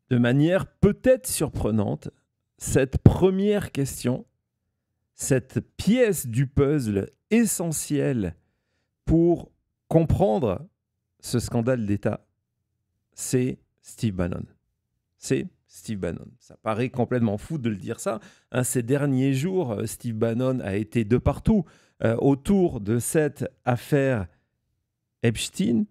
De manière peut-être surprenante, cette première question, cette pièce du puzzle essentielle pour comprendre ce scandale d'État, c'est Steve Bannon. C'est Steve Bannon. Ça paraît complètement fou de le dire ça. Ces derniers jours, Steve Bannon a été de partout autour de cette affaire Epstein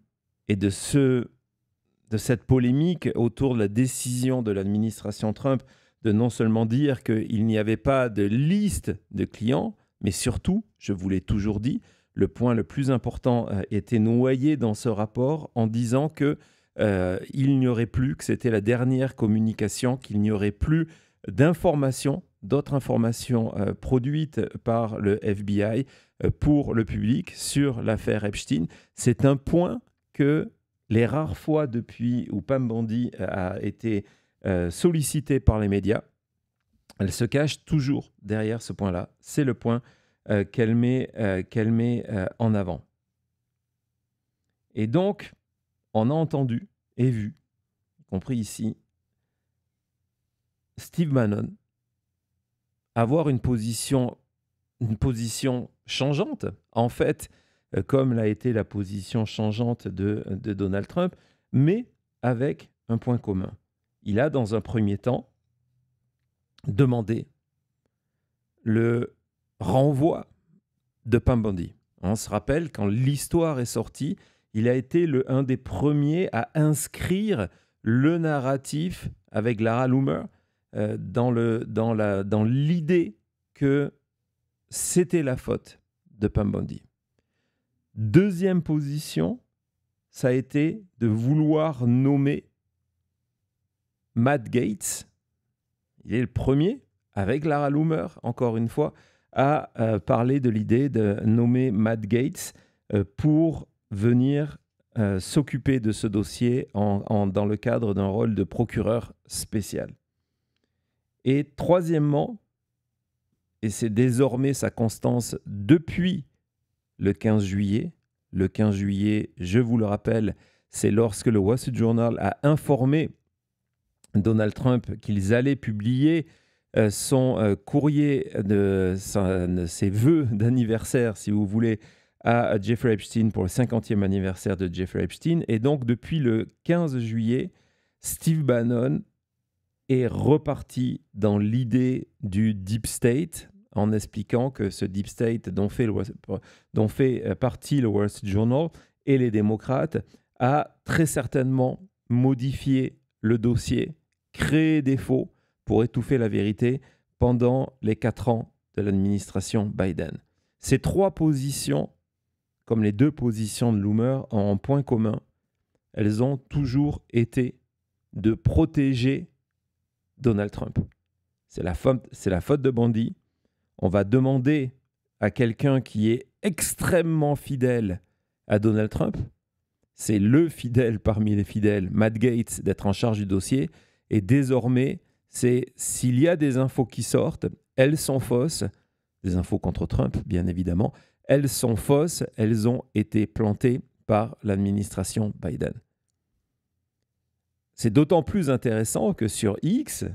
et de cette polémique autour de la décision de l'administration Trump de non seulement dire qu'il n'y avait pas de liste de clients, mais surtout, je vous l'ai toujours dit, le point le plus important était noyé dans ce rapport en disant que il n'y aurait plus, que c'était la dernière communication, qu'il n'y aurait plus d'informations, d'autres informations produites par le FBI pour le public sur l'affaire Epstein. C'est un point que les rares fois depuis où Pam Bondi a été sollicitée par les médias, elle se cache toujours derrière ce point-là. C'est le point qu'elle met en avant. Et donc, on a entendu et vu, y compris ici, Steve Bannon avoir une position changeante, en fait, comme l'a été la position changeante de Donald Trump, mais avec un point commun. Il a, dans un premier temps, demandé le renvoi de Pam Bondi. On se rappelle, quand l'histoire est sortie, il a été un des premiers à inscrire le narratif avec Lara Loomer dans l'idée que c'était la faute de Pam Bondi. Deuxième position, ça a été de vouloir nommer Matt Gaetz. Il est le premier, avec Lara Loomer, encore une fois, à parler de l'idée de nommer Matt Gaetz pour venir s'occuper de ce dossier dans le cadre d'un rôle de procureur spécial. Et troisièmement, et c'est désormais sa constance depuis le 15 juillet. Le 15 juillet, je vous le rappelle, c'est lorsque le Wall Street Journal a informé Donald Trump qu'ils allaient publier son courrier ses vœux d'anniversaire, si vous voulez, à Jeffrey Epstein pour le 50e anniversaire de Jeffrey Epstein. Et donc, depuis le 15 juillet, Steve Bannon est reparti dans l'idée du Deep State en expliquant que ce Deep State dont fait partie le Wall Street Journal et les démocrates a très certainement modifié le dossier, créé des faux pour étouffer la vérité pendant les 4 ans de l'administration Biden. Ces 3 positions, comme les 2 positions de Loomer, ont un point commun. Elles ont toujours été de protéger Donald Trump. C'est la faute de Bondi. On va demander à quelqu'un qui est extrêmement fidèle à Donald Trump, c'est le fidèle parmi les fidèles, Matt Gaetz, d'être en charge du dossier. Et désormais, c'est s'il y a des infos qui sortent, elles sont fausses, des infos contre Trump, bien évidemment, elles sont fausses, elles ont été plantées par l'administration Biden. C'est d'autant plus intéressant que sur X,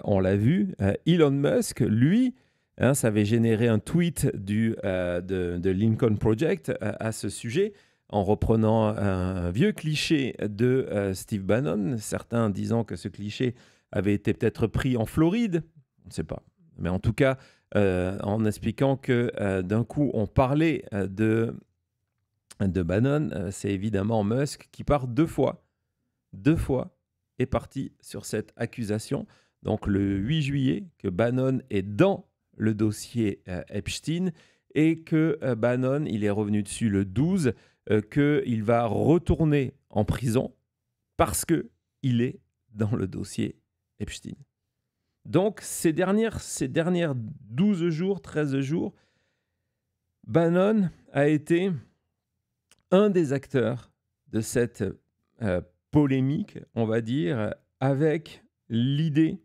on l'a vu, Elon Musk, lui, ça avait généré un tweet de Lincoln Project à ce sujet, en reprenant un vieux cliché de Steve Bannon, certains disant que ce cliché avait été peut-être pris en Floride, on ne sait pas. Mais en tout cas, en expliquant que d'un coup, on parlait de Bannon, c'est évidemment Musk qui part 2 fois est parti sur cette accusation. Donc le 8 juillet, que Bannon est dans le dossier Epstein et que Bannon, il est revenu dessus le 12, qu'il va retourner en prison parce qu'il est dans le dossier Epstein. Donc ces dernières 12 jours, 13 jours, Bannon a été un des acteurs de cette polémique, on va dire, avec l'idée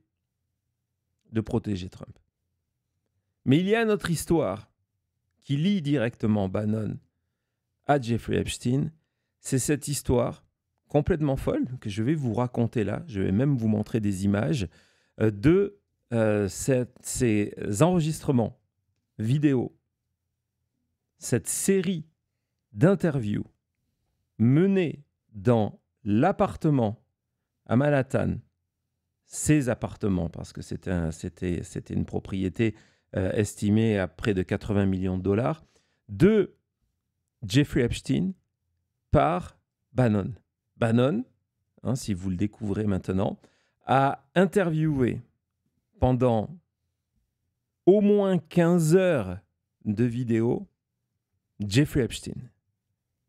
de protéger Trump. Mais il y a une autre histoire qui lie directement Bannon à Jeffrey Epstein. C'est cette histoire complètement folle que je vais vous raconter là. Je vais même vous montrer des images de ces enregistrements vidéo, cette série d'interviews menées dans l'appartement à Manhattan, ses appartements, parce que c'était une propriété estimée à près de 80 millions de dollars, de Jeffrey Epstein par Bannon. Bannon, si vous le découvrez maintenant, a interviewé pendant au moins 15 heures de vidéo Jeffrey Epstein.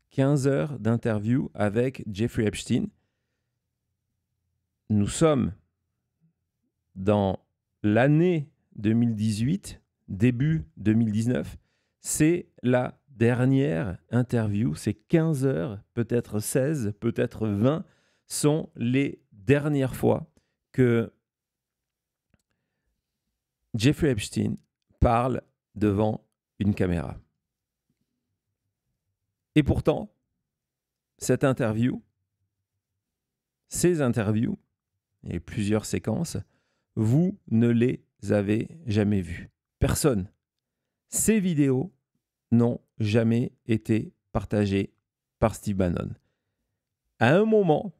15 heures d'interview avec Jeffrey Epstein. Nous sommes dans l'année 2018, début 2019. C'est la dernière interview. Ces 15 heures, peut-être 16, peut-être 20, sont les dernières fois que Jeffrey Epstein parle devant une caméra. Et pourtant, ces interviews, et plusieurs séquences, vous ne les avez jamais vues. Personne. Ces vidéos n'ont jamais été partagées par Steve Bannon. À un moment,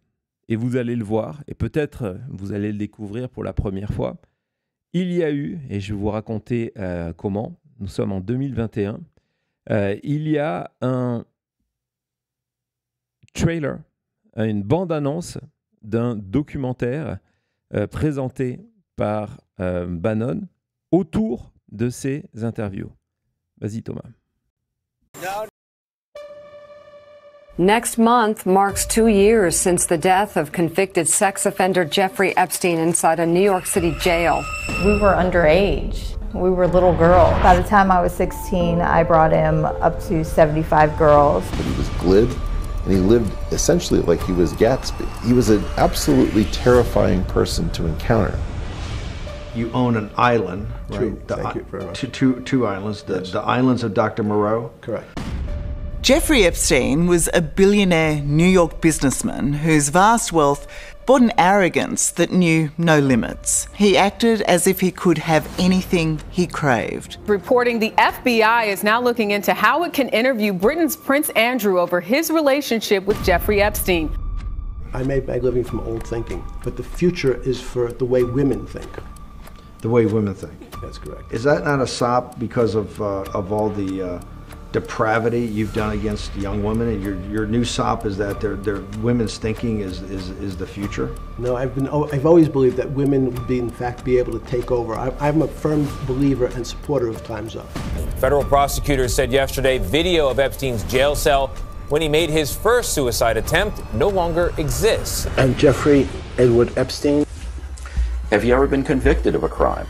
et vous allez le voir, et peut-être vous allez le découvrir pour la première fois, il y a eu, et je vais vous raconter comment, nous sommes en 2021, il y a un trailer, une bande-annonce d'un documentaire présenté par Bannon autour de ces interviews. Vas-y Thomas. Next month marks 2 years since the death of convicted sex offender Jeffrey Epstein inside a New York City jail. We were underage. We were little girls. By the time I was 16, I brought him up to 75 girls. He was glib, and he lived essentially like he was Gatsby. He was an absolutely terrifying person to encounter. You own an island, right? True. Thank you very much. Two islands, the islands of Dr. Moreau. Correct. Jeffrey Epstein was a billionaire New York businessman whose vast wealth brought an arrogance that knew no limits. He acted as if he could have anything he craved. Reporting the FBI is now looking into how it can interview Britain's Prince Andrew over his relationship with Jeffrey Epstein. I made my living from old thinking, but the future is for the way women think. The way women think. That's correct. Is that not a sop because of all the depravity you've done against young women, and your new sop is that their women's thinking is the future? No, I've always believed that women would in fact be able to take over. I'm a firm believer and supporter of Time's Up. Federal prosecutors said yesterday video of Epstein's jail cell when he made his first suicide attempt no longer exists. I'm Jeffrey Edward Epstein. Have you ever been convicted of a crime?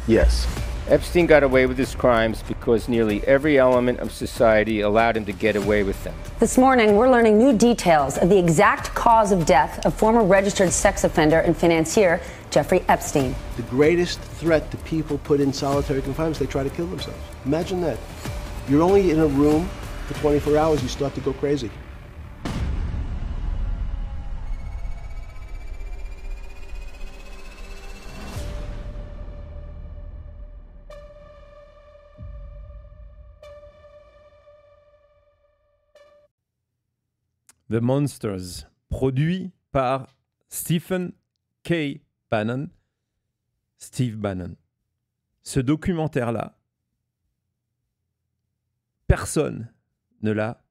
Yes. Epstein got away with his crimes because nearly every element of society allowed him to get away with them. This morning, we're learning new details of the exact cause of death of former registered sex offender and financier Jeffrey Epstein. The greatest threat to people put in solitary confinement is they try to kill themselves. Imagine that. You're only in a room for 24 hours, you start to go crazy. The Monsters, produit par Stephen K. Bannon, Steve Bannon. Ce documentaire-là, personne ne l'a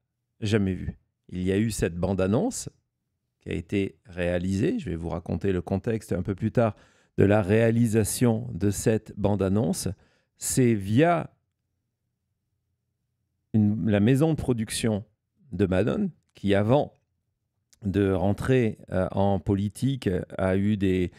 jamais vu. Il y a eu cette bande-annonce qui a été réalisée. Je vais vous raconter le contexte un peu plus tard de la réalisation de cette bande-annonce. C'est via la maison de production de Bannon, qui avant de rentrer en politique a eu des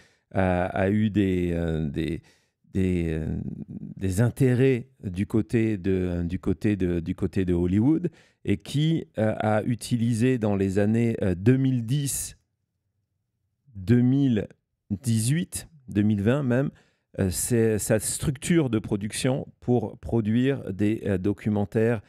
intérêts du côté de Hollywood, et qui a utilisé dans les années 2010, 2018, 2020 même, sa structure de production pour produire des documentaires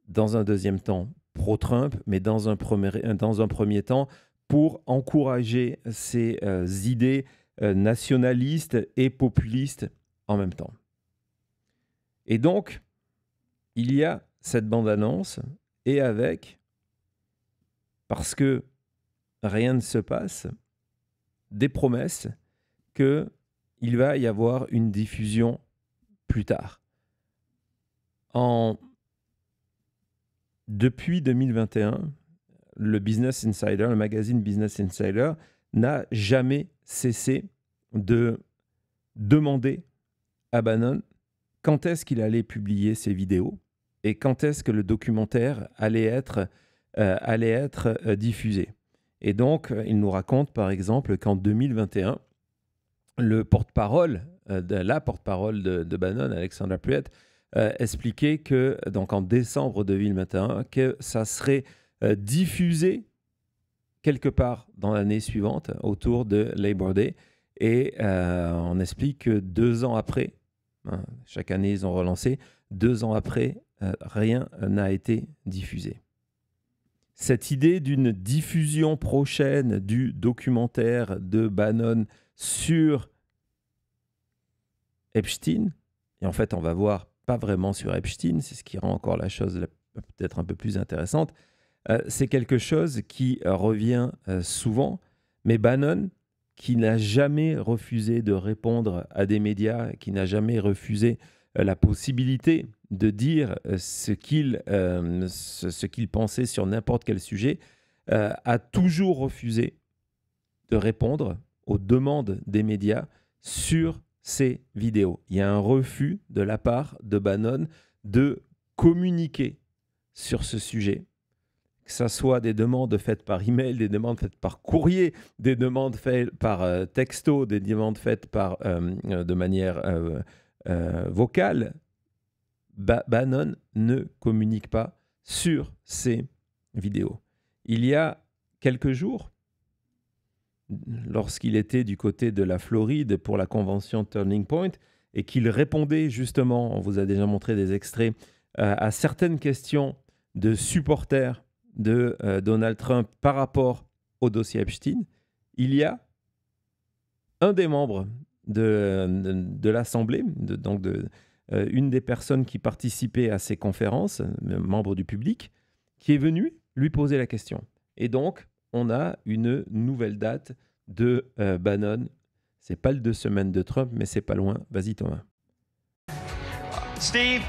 dans un deuxième temps pro-Trump, mais dans un premier temps, pour encourager ces idées nationalistes et populistes en même temps. Et donc, il y a cette bande-annonce, et avec, parce que rien ne se passe, des promesses qu'il va y avoir une diffusion plus tard. Depuis 2021, le Business Insider, le magazine Business Insider, n'a jamais cessé de demander à Bannon quand est-ce qu'il allait publier ses vidéos et quand est-ce que le documentaire allait être diffusé. Et donc, il nous raconte par exemple qu'en 2021, la porte-parole de Bannon, Alexandra Pruitt, expliquait que, donc en décembre 2021, que ça serait diffusé quelque part dans l'année suivante, autour de Labor Day. Et on explique que 2 ans après, chaque année ils ont relancé, 2 ans après, rien n'a été diffusé. Cette idée d'une diffusion prochaine du documentaire de Bannon sur Epstein, et en fait on va voir pas vraiment sur Epstein, c'est ce qui rend encore la chose peut-être un peu plus intéressante, c'est quelque chose qui revient souvent, mais Bannon, qui n'a jamais refusé de répondre à des médias, qui n'a jamais refusé la possibilité de dire ce qu'il pensait sur n'importe quel sujet, a toujours refusé de répondre aux demandes des médias sur ces vidéos. Il y a un refus de la part de Bannon de communiquer sur ce sujet, que ce soit des demandes faites par email, des demandes faites par courrier, des demandes faites par texto, des demandes faites de manière vocale. Bannon ne communique pas sur ces vidéos. Il y a quelques jours, lorsqu'il était du côté de la Floride pour la convention Turning Point et qu'il répondait justement, on vous a déjà montré des extraits, à certaines questions de supporters de Donald Trump par rapport au dossier Epstein, il y a un des membres de l'Assemblée, une des personnes qui participait à ces conférences, membre du public, qui est venu lui poser la question. Et donc, on a une nouvelle date de Bannon. C'est pas le 2 semaines de Trump, mais c'est pas loin. Vas-y, Thomas. Steve,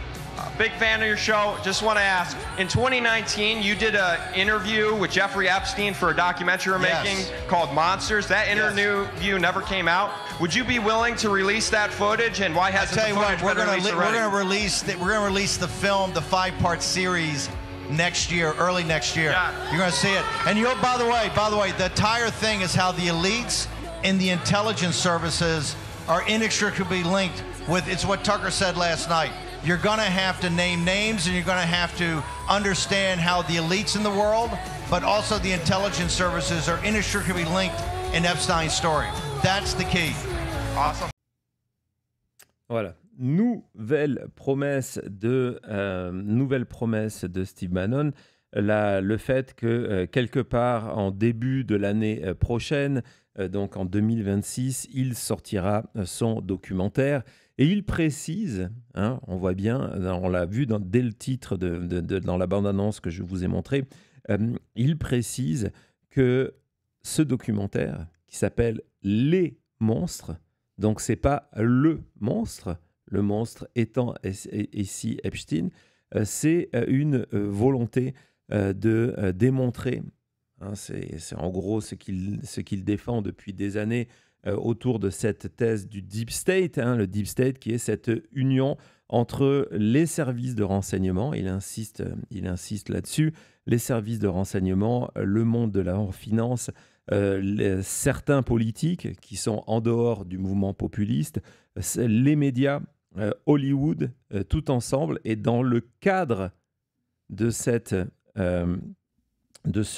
big fan of your show. Just want to ask, in 2019, you did an interview with Jeffrey Epstein for a documentary you're making called Monsters. That interview never came out. Would you be willing to release that footage, and why hasn't the footage been released already? We're going to release the film, the 5-part series, next year, early next year. Yeah. You're going to see it. And by the way, the entire thing is how the elites in the intelligence services are inextricably linked with, it's what Tucker said last night. You're going to have to name names, and you're going to have to understand how the elites in the world, but also the intelligence services are inextricably linked in Epstein's story. That's the key. Awesome. Voilà. Nouvelle promesse de Steve Bannon, le fait que quelque part en début de l'année prochaine, donc en 2026, il sortira son documentaire. Et il précise, on voit bien, on l'a vu dès le titre, dans la bande-annonce que je vous ai montrée, il précise que ce documentaire, qui s'appelle « Les monstres », donc c'est pas le monstre étant ici Epstein, c'est une volonté de démontrer, c'est en gros ce qu'il défend depuis des années autour de cette thèse du Deep State, le Deep State qui est cette union entre les services de renseignement, il insiste là-dessus, les services de renseignement, le monde de la finance, certains politiques qui sont en dehors du mouvement populiste, les médias, Hollywood, tout ensemble. Et dans le cadre de ce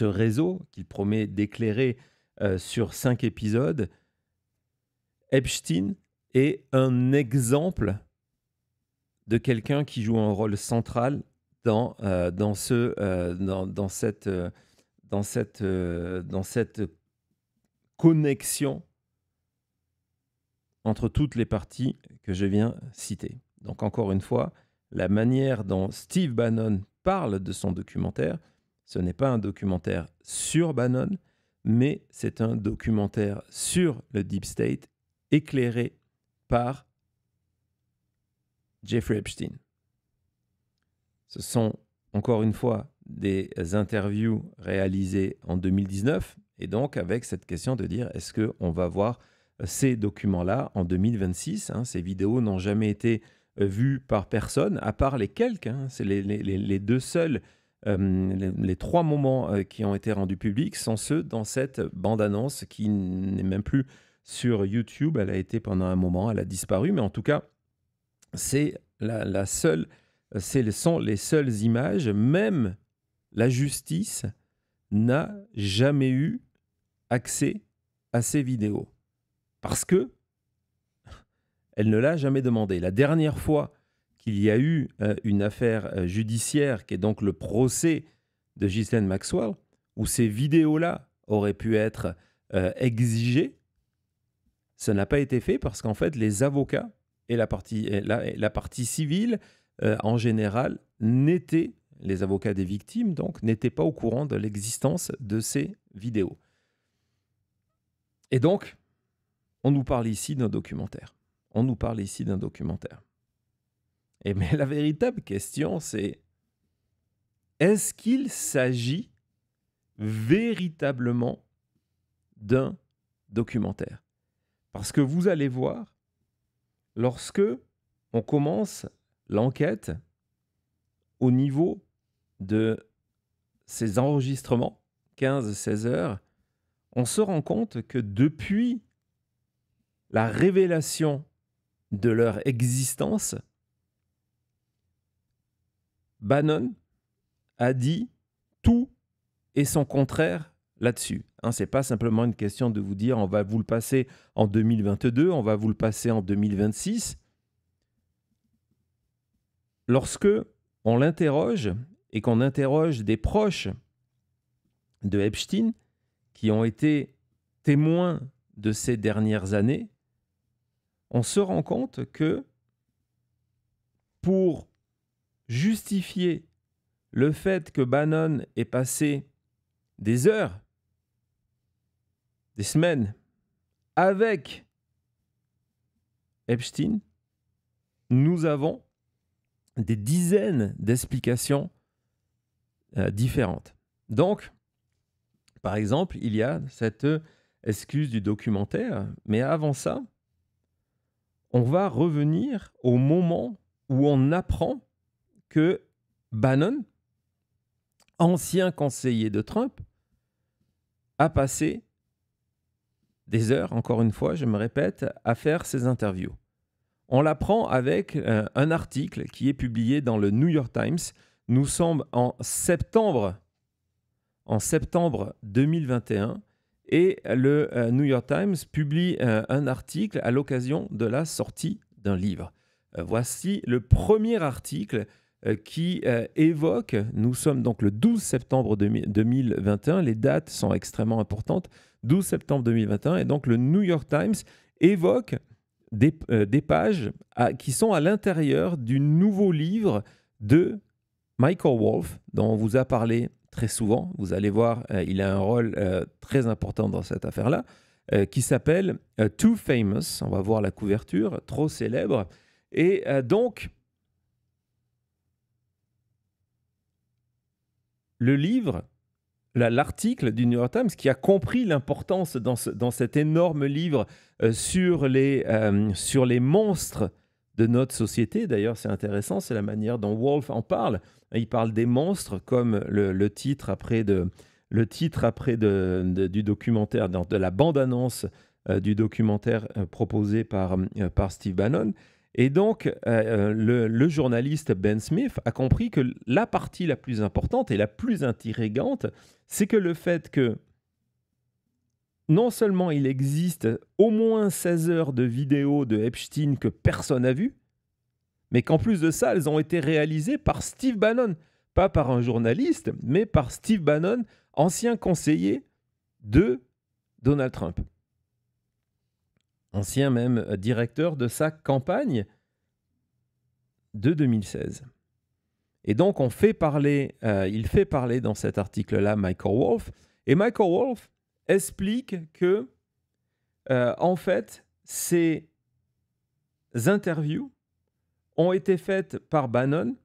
réseau qu'il promet d'éclairer sur 5 épisodes, Epstein est un exemple de quelqu'un qui joue un rôle central dans cette connexion entre toutes les parties que je viens citer. Donc encore une fois, la manière dont Steve Bannon parle de son documentaire, ce n'est pas un documentaire sur Bannon, mais c'est un documentaire sur le Deep State éclairé par Jeffrey Epstein. Ce sont encore une fois des interviews réalisées en 2019 et donc avec cette question de dire est-ce qu'on va voir ces documents-là en 2026 Ces vidéos n'ont jamais été vues par personne, à part les quelques. C'est les deux seuls, les 3 moments qui ont été rendus publics sont ceux dans cette bande-annonce qui n'est même plus sur YouTube. Elle a été pendant un moment, elle a disparu, mais en tout cas, c'est la seule, sont les seules images. Même la justice n'a jamais eu accès à ces vidéos. Parce que elle ne l'a jamais demandé. La dernière fois qu'il y a eu une affaire judiciaire, qui est donc le procès de Ghislaine Maxwell, où ces vidéos-là auraient pu être exigées, ça n'a pas été fait parce qu'en fait, les avocats et la partie civile, en général, les avocats des victimes, donc, n'étaient pas au courant de l'existence de ces vidéos. Et donc, on nous parle ici d'un documentaire. Mais la véritable question, c'est est-ce qu'il s'agit véritablement d'un documentaire? Parce que vous allez voir, lorsque on commence l'enquête au niveau de ces enregistrements, 15-16 heures, on se rend compte que depuis la révélation de leur existence, Bannon a dit tout et son contraire là-dessus. Ce n'est pas simplement une question de vous dire on va vous le passer en 2022, on va vous le passer en 2026. Lorsque on l'interroge et qu'on interroge des proches de Epstein qui ont été témoins de ces dernières années, on se rend compte que pour justifier le fait que Bannon ait passé des heures, des semaines avec Epstein, nous avons des dizaines d'explications différentes. Donc, par exemple, il y a cette excuse du documentaire, mais avant ça, on va revenir au moment où on apprend que Bannon, ancien conseiller de Trump, a passé des heures, encore une fois, je me répète, à faire ses interviews. On l'apprend avec un article qui est publié dans le New York Times. Nous sommes en septembre 2021 et le New York Times publie un article à l'occasion de la sortie d'un livre. Voici le premier article qui évoque, nous sommes donc le 12 septembre 2021, les dates sont extrêmement importantes, 12 septembre 2021, et donc le New York Times évoque des pages qui sont à l'intérieur du nouveau livre de Michael Wolff, dont on vous a parlé très souvent. Vous allez voir, il a un rôle très important dans cette affaire-là, qui s'appelle Too Famous. On va voir la couverture, trop célèbre. Et donc, le livre, l'article du New York Times, qui a compris l'importance dans cet énorme livre sur les monstres de notre société. D'ailleurs, c'est intéressant, c'est la manière dont Wolff en parle. Il parle des monstres comme le titre après du documentaire, de la bande-annonce du documentaire proposé par Steve Bannon. Et donc, le journaliste Ben Smith a compris que la partie la plus importante et la plus intrigante, c'est que le fait que non seulement il existe au moins 16 heures de vidéos de Epstein que personne n'a vues, mais qu'en plus de ça, elles ont été réalisées par Steve Bannon. pas par un journaliste, mais par Steve Bannon, ancien conseiller de Donald Trump. Ancien même directeur de sa campagne de 2016. Et donc, il fait parler dans cet article-là Michael Wolff. Et Michael Wolff explique que, en fait, ces interviews ont été faites par Bannon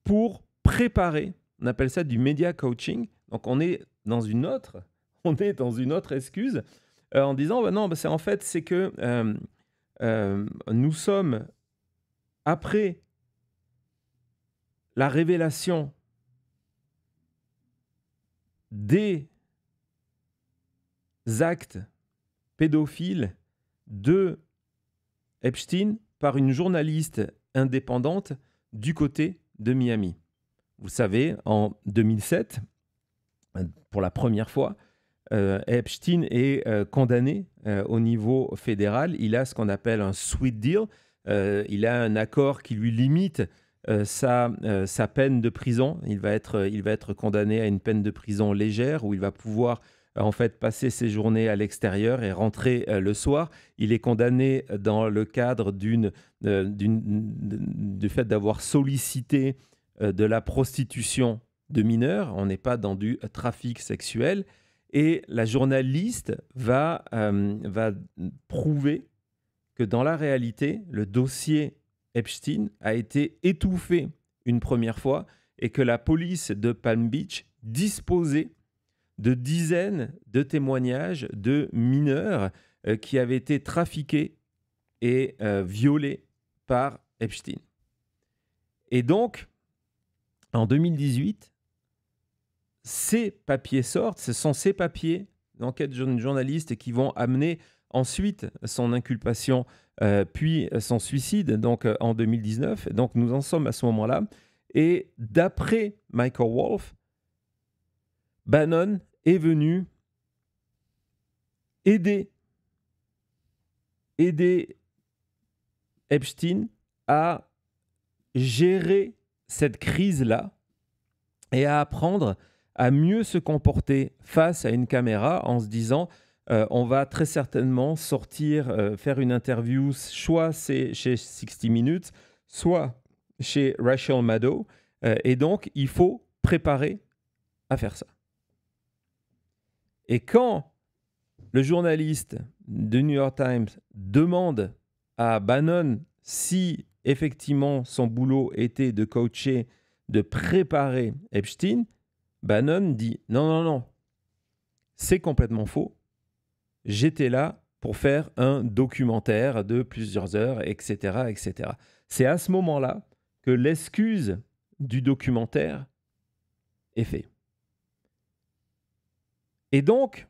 pour préparer, on appelle ça du media coaching. Donc, on est dans une autre excuse en disant, c'est que nous sommes après la révélation des actes pédophiles de Epstein par une journaliste indépendante du côté de Miami. Vous savez, en 2007, pour la première fois, Epstein est condamné au niveau fédéral. Il a ce qu'on appelle un sweet deal. Il a un accord qui lui limite sa peine de prison. Il va être condamné à une peine de prison légère où il va pouvoir en fait passer ses journées à l'extérieur et rentrer le soir. Il est condamné dans le cadre du fait d'avoir sollicité de la prostitution de mineurs. On n'est pas dans du trafic sexuel. Et la journaliste va prouver que dans la réalité, le dossier Epstein a été étouffé une première fois et que la police de Palm Beach disposait de dizaines de témoignages de mineurs qui avaient été trafiqués et violés par Epstein. Et donc, en 2018, ces papiers sortent. Ce sont ces papiers d'enquête journaliste qui vont amener ensuite son inculpation, puis son suicide, donc en 2019. Donc nous en sommes à ce moment-là. Et d'après Michael Wolff, Bannon est venu aider Epstein à gérer cette crise-là et à apprendre à mieux se comporter face à une caméra en se disant on va très certainement sortir, faire une interview, soit c'est chez 60 Minutes, soit chez Rachel Maddow, et donc il faut préparer à faire ça. Et quand le journaliste de New York Times demande à Bannon si effectivement son boulot était de coacher, de préparer Epstein, Bannon dit non, c'est complètement faux. J'étais là pour faire un documentaire de plusieurs heures, etc., etc. C'est à ce moment-là que l'excuse du documentaire est faite. Et donc,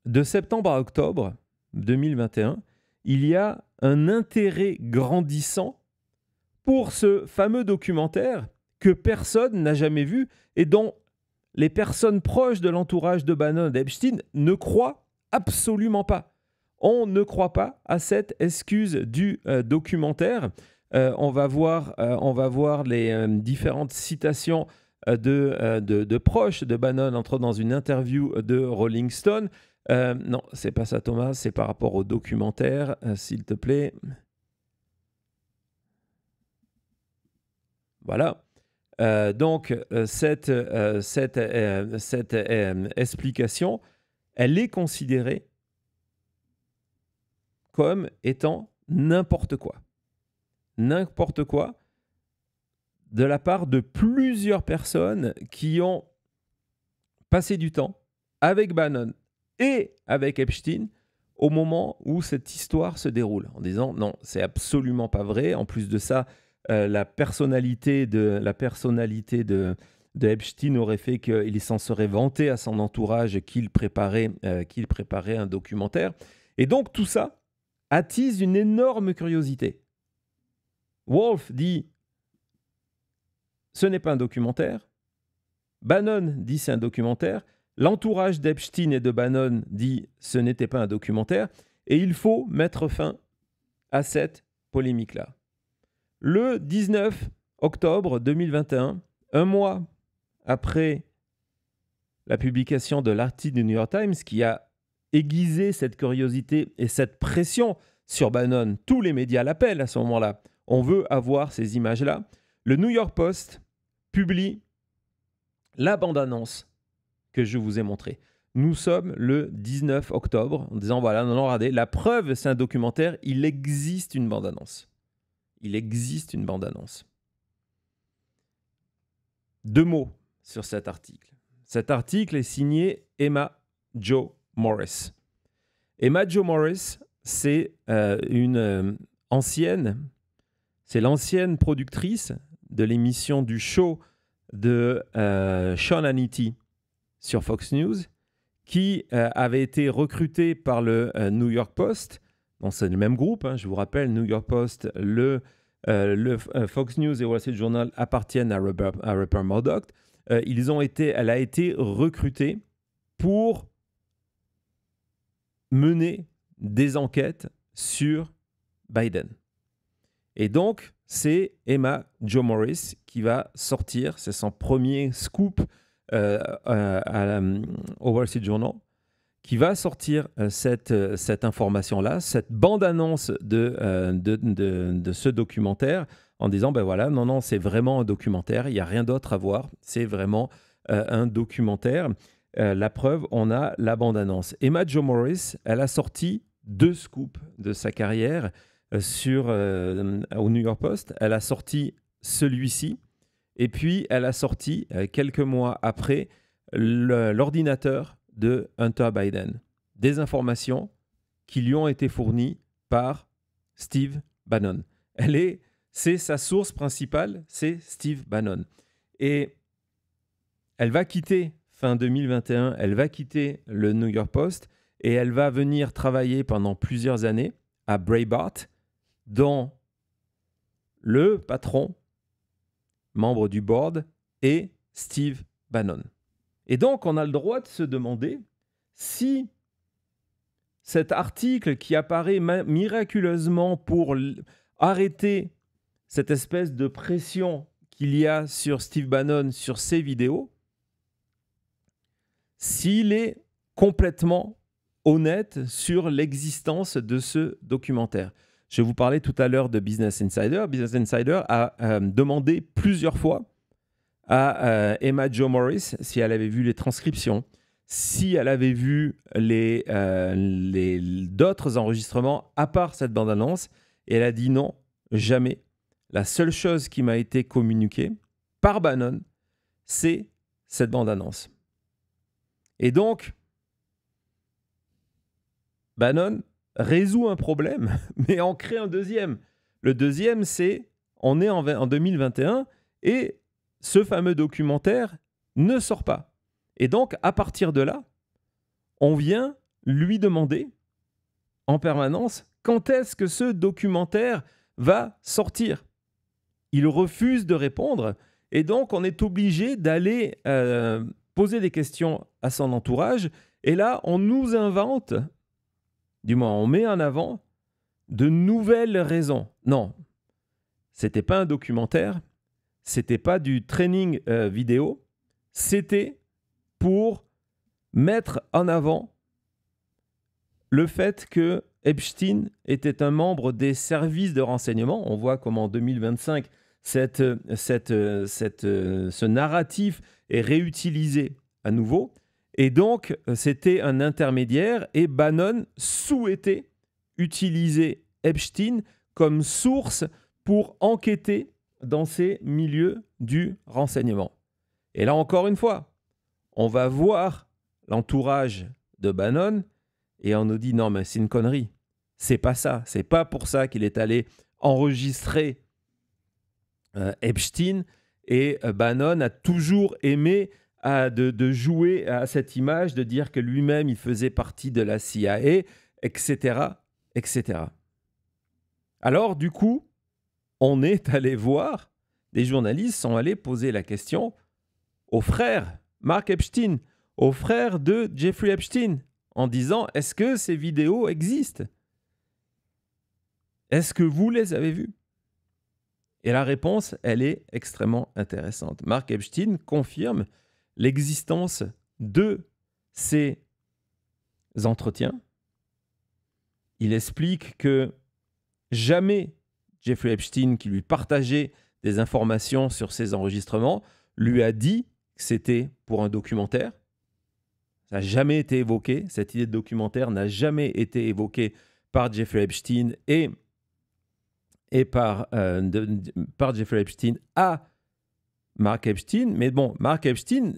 de septembre à octobre 2021, il y a un intérêt grandissant pour ce fameux documentaire que personne n'a jamais vu et dont les personnes proches de l'entourage de Bannon d'Epstein ne croient absolument pas. On ne croit pas à cette excuse du documentaire. On va voir les différentes citations de proches de Bannon entre dans une interview de Rolling Stone. Non, c'est pas ça, Thomas, c'est par rapport au documentaire, s'il te plaît. Voilà. Donc, cette explication, elle est considérée comme étant n'importe quoi. N'importe quoi de la part de plusieurs personnes qui ont passé du temps avec Bannon et avec Epstein au moment où cette histoire se déroule, en disant non, c'est absolument pas vrai. En plus de ça, la personnalité de Epstein aurait fait qu'il s'en serait vanté à son entourage qu'il préparait un documentaire. Et donc tout ça attise une énorme curiosité. Wolff dit ce n'est pas un documentaire. Bannon dit c'est un documentaire. L'entourage d'Epstein et de Bannon dit ce n'était pas un documentaire. Et il faut mettre fin à cette polémique-là. Le 19 octobre 2021, un mois après la publication de l'article du New York Times qui a aiguisé cette curiosité et cette pression sur Bannon, tous les médias l'appellent à ce moment-là. On veut avoir ces images-là. Le New York Post publie la bande-annonce que je vous ai montrée. Nous sommes le 19 octobre en disant voilà, non, regardez, la preuve, c'est un documentaire, il existe une bande-annonce. Il existe une bande-annonce. 2 mots sur cet article. Cet article est signé Emma Jo Morris. Emma Jo Morris, c'est l'ancienne productrice de l'émission du show de Sean Hannity sur Fox News, qui avait été recrutée par le New York Post. Bon, c'est le même groupe, hein, je vous rappelle, New York Post, Fox News et Wall Street Journal appartiennent à Rupert Murdoch. Elle a été recrutée pour mener des enquêtes sur Biden. Et donc, c'est Emma Jo Morris qui va sortir, c'est son premier scoop au Wall Street Journal, qui va sortir cette information-là, cette bande-annonce de ce documentaire, en disant, ben voilà, non, c'est vraiment un documentaire, il n'y a rien d'autre à voir, c'est vraiment un documentaire. La preuve, on a la bande-annonce. Emma Jo Morris, elle a sorti 2 scoops de sa carrière au New York Post. Elle a sorti celui-ci, et puis elle a sorti, quelques mois après, l'ordinateur de Hunter Biden. Des informations qui lui ont été fournies par Steve Bannon. C'est sa source principale, c'est Steve Bannon. Et elle va quitter, fin 2021, elle va quitter le New York Post et elle va venir travailler pendant plusieurs années à Breitbart, dont le patron, membre du board, est Steve Bannon. Et donc, on a le droit de se demander si cet article qui apparaît miraculeusement pour arrêter cette espèce de pression qu'il y a sur Steve Bannon, sur ses vidéos, s'il est complètement honnête sur l'existence de ce documentaire. Je vous parlais tout à l'heure de Business Insider. Business Insider a demandé plusieurs fois à Emma Jo Morris si elle avait vu les transcriptions, si elle avait vu d'autres enregistrements à part cette bande-annonce, et elle a dit non, jamais. La seule chose qui m'a été communiquée par Bannon, c'est cette bande-annonce. Et donc, Bannon résout un problème, mais en crée un deuxième. Le deuxième, c'est, on est en 2021, et ce fameux documentaire ne sort pas. Et donc, à partir de là, on vient lui demander en permanence quand est-ce que ce documentaire va sortir. Il refuse de répondre, et donc on est obligé d'aller poser des questions à son entourage, et là, on nous invente, du moins on met en avant, de nouvelles raisons. Non, c'était pas un documentaire, c'était pas du training vidéo, c'était pour mettre en avant le fait que Epstein était un membre des services de renseignement. On voit comment en 2025, ce narratif est réutilisé à nouveau. Et donc, c'était un intermédiaire et Bannon souhaitait utiliser Epstein comme source pour enquêter dans ces milieux du renseignement. Et là, encore une fois, on va voir l'entourage de Bannon et on nous dit non, mais c'est une connerie. C'est pas ça. C'est pas pour ça qu'il est allé enregistrer Epstein. Et Bannon a toujours aimé de jouer à cette image, de dire que lui-même, il faisait partie de la CIA, etc., etc. Alors, du coup, on est allé voir, des journalistes sont allés poser la question au frère Mark Epstein, au frère de Jeffrey Epstein, en disant, est-ce que ces vidéos existent? Est-ce que vous les avez vues? Et la réponse, elle est extrêmement intéressante. Mark Epstein confirme l'existence de ces entretiens. Il explique que jamais Jeffrey Epstein, qui lui partageait des informations sur ces enregistrements, lui a dit que c'était pour un documentaire. Ça n'a jamais été évoqué. Cette idée de documentaire n'a jamais été évoquée par Jeffrey Epstein et par Jeffrey Epstein à Mark Epstein. Mais bon, Mark Epstein,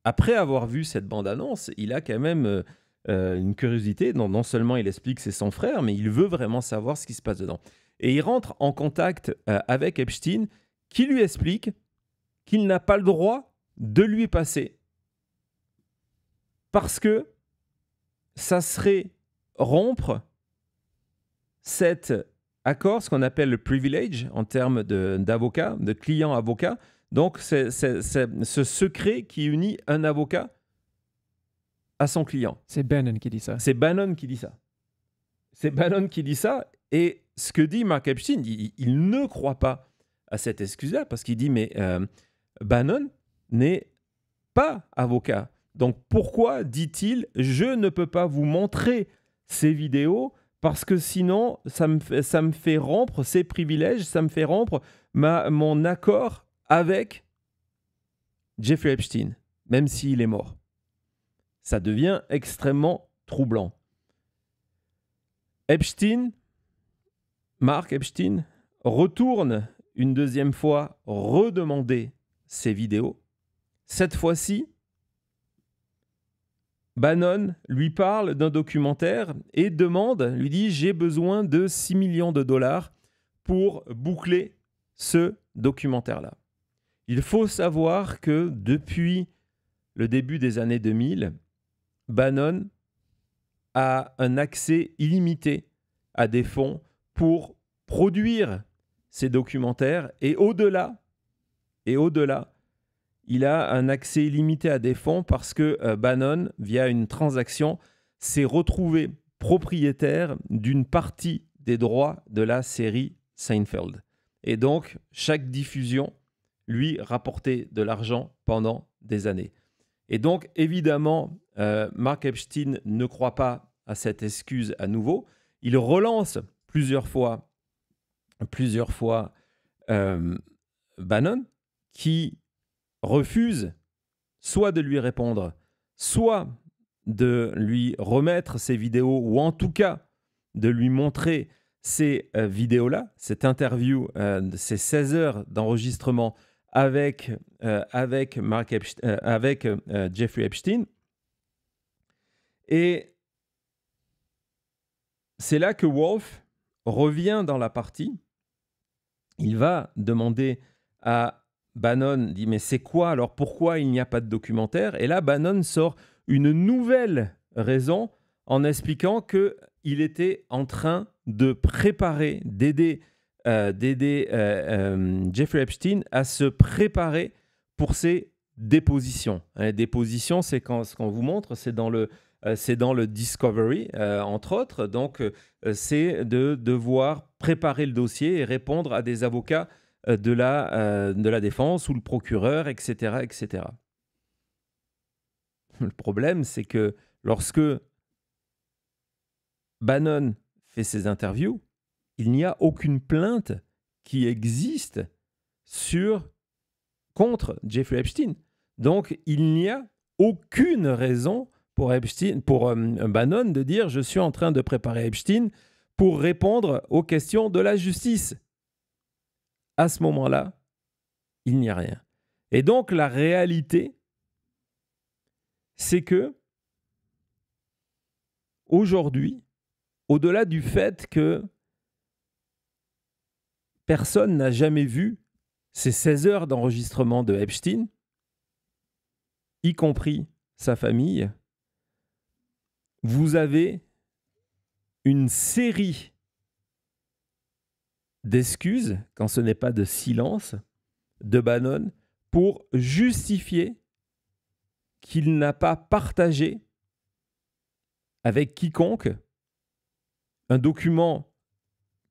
après avoir vu cette bande-annonce, il a quand même une curiosité. Non seulement il explique que c'est son frère, mais il veut vraiment savoir ce qui se passe dedans. Et il rentre en contact avec Epstein, qui lui explique qu'il n'a pas le droit de lui passer parce que ça serait rompre cet accord, ce qu'on appelle le privilege en termes d'avocat, de client-avocat. Donc, c'est ce secret qui unit un avocat à son client. C'est Bannon qui dit ça. C'est Bannon qui dit ça. C'est Bannon qui dit ça. Et ce que dit Mark Epstein, il ne croit pas à cette excuse-là parce qu'il dit, mais Bannon n'est pas avocat. Donc, pourquoi dit-il, je ne peux pas vous montrer ces vidéos parce que sinon, ça me fait rompre ses privilèges, ça me fait rompre mon accord avec Jeffrey Epstein, même s'il est mort. Ça devient extrêmement troublant. Mark Epstein retourne une deuxième fois redemander ces vidéos. Cette fois-ci, Bannon lui parle d'un documentaire et lui dit « J'ai besoin de 6 millions de dollars pour boucler ce documentaire-là ». Il faut savoir que depuis le début des années 2000, Bannon a un accès illimité à des fonds pour produire ces documentaires et au-delà, il a un accès illimité à des fonds parce que Bannon, via une transaction, s'est retrouvé propriétaire d'une partie des droits de la série Seinfeld. Et donc, chaque diffusion lui rapportait de l'argent pendant des années. Et donc, évidemment, Mark Epstein ne croit pas à cette excuse à nouveau. Il relance plusieurs fois Bannon, qui refuse soit de lui répondre, soit de lui remettre ces vidéos, ou en tout cas de lui montrer ces vidéos-là, cette interview, ces 16 heures d'enregistrement avec Jeffrey Epstein. Et c'est là que Wolf revient dans la partie. Il va demander à Bannon, dit « Mais c'est quoi alors? Pourquoi il n'y a pas de documentaire ?» Et là, Bannon sort une nouvelle raison en expliquant qu'il était en train de préparer, d'aider Jeffrey Epstein à se préparer pour ses dépositions. Les dépositions, c'est ce qu'on vous montre, c'est dans le Discovery, entre autres. Donc, c'est de devoir préparer le dossier et répondre à des avocats de la défense ou le procureur, etc., etc. Le problème, c'est que lorsque Bannon fait ses interviews, il n'y a aucune plainte qui existe contre Jeffrey Epstein. Donc, il n'y a aucune raison pour Bannon de dire « Je suis en train de préparer Epstein pour répondre aux questions de la justice ». À ce moment-là, il n'y a rien. Et donc, la réalité, c'est que aujourd'hui, au-delà du fait que personne n'a jamais vu ces 16 heures d'enregistrement de Epstein, y compris sa famille, vous avez une série d'excuses, quand ce n'est pas de silence, de Bannon pour justifier qu'il n'a pas partagé avec quiconque un document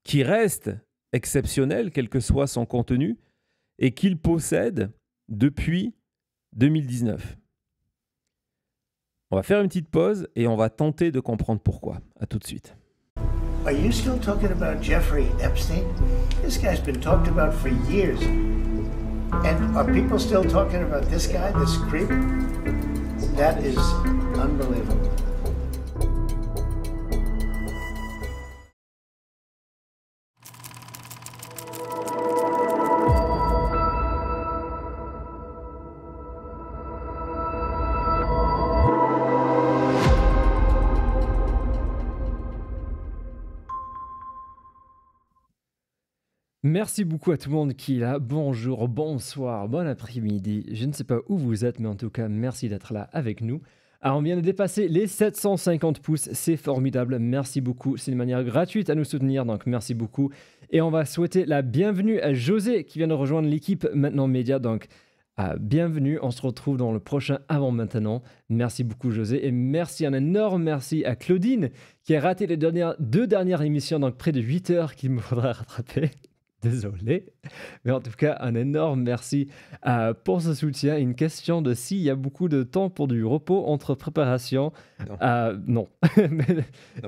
qui reste exceptionnel, quel que soit son contenu, et qu'il possède depuis 2019. On va faire une petite pause et on va tenter de comprendre pourquoi. À tout de suite. Are you still talking about Jeffrey Epstein? This guy's been talked about for years. And are people still talking about this guy, this creep? That is unbelievable. Merci beaucoup à tout le monde qui est là. Bonjour, bonsoir, bon après-midi. Je ne sais pas où vous êtes, mais en tout cas, merci d'être là avec nous. Alors, on vient de dépasser les 750 pouces. C'est formidable. Merci beaucoup. C'est une manière gratuite à nous soutenir, donc merci beaucoup. Et on va souhaiter la bienvenue à José qui vient de rejoindre l'équipe Maintenant Média. Donc, bienvenue. On se retrouve dans le prochain Avant Maintenant. Merci beaucoup, José. Et merci, un énorme merci à Claudine qui a raté les deux dernières émissions, donc près de 8 heures qu'il me faudra rattraper. Désolé, mais en tout cas, un énorme merci pour ce soutien. Une question de s'il y a beaucoup de temps pour du repos entre préparations. Non.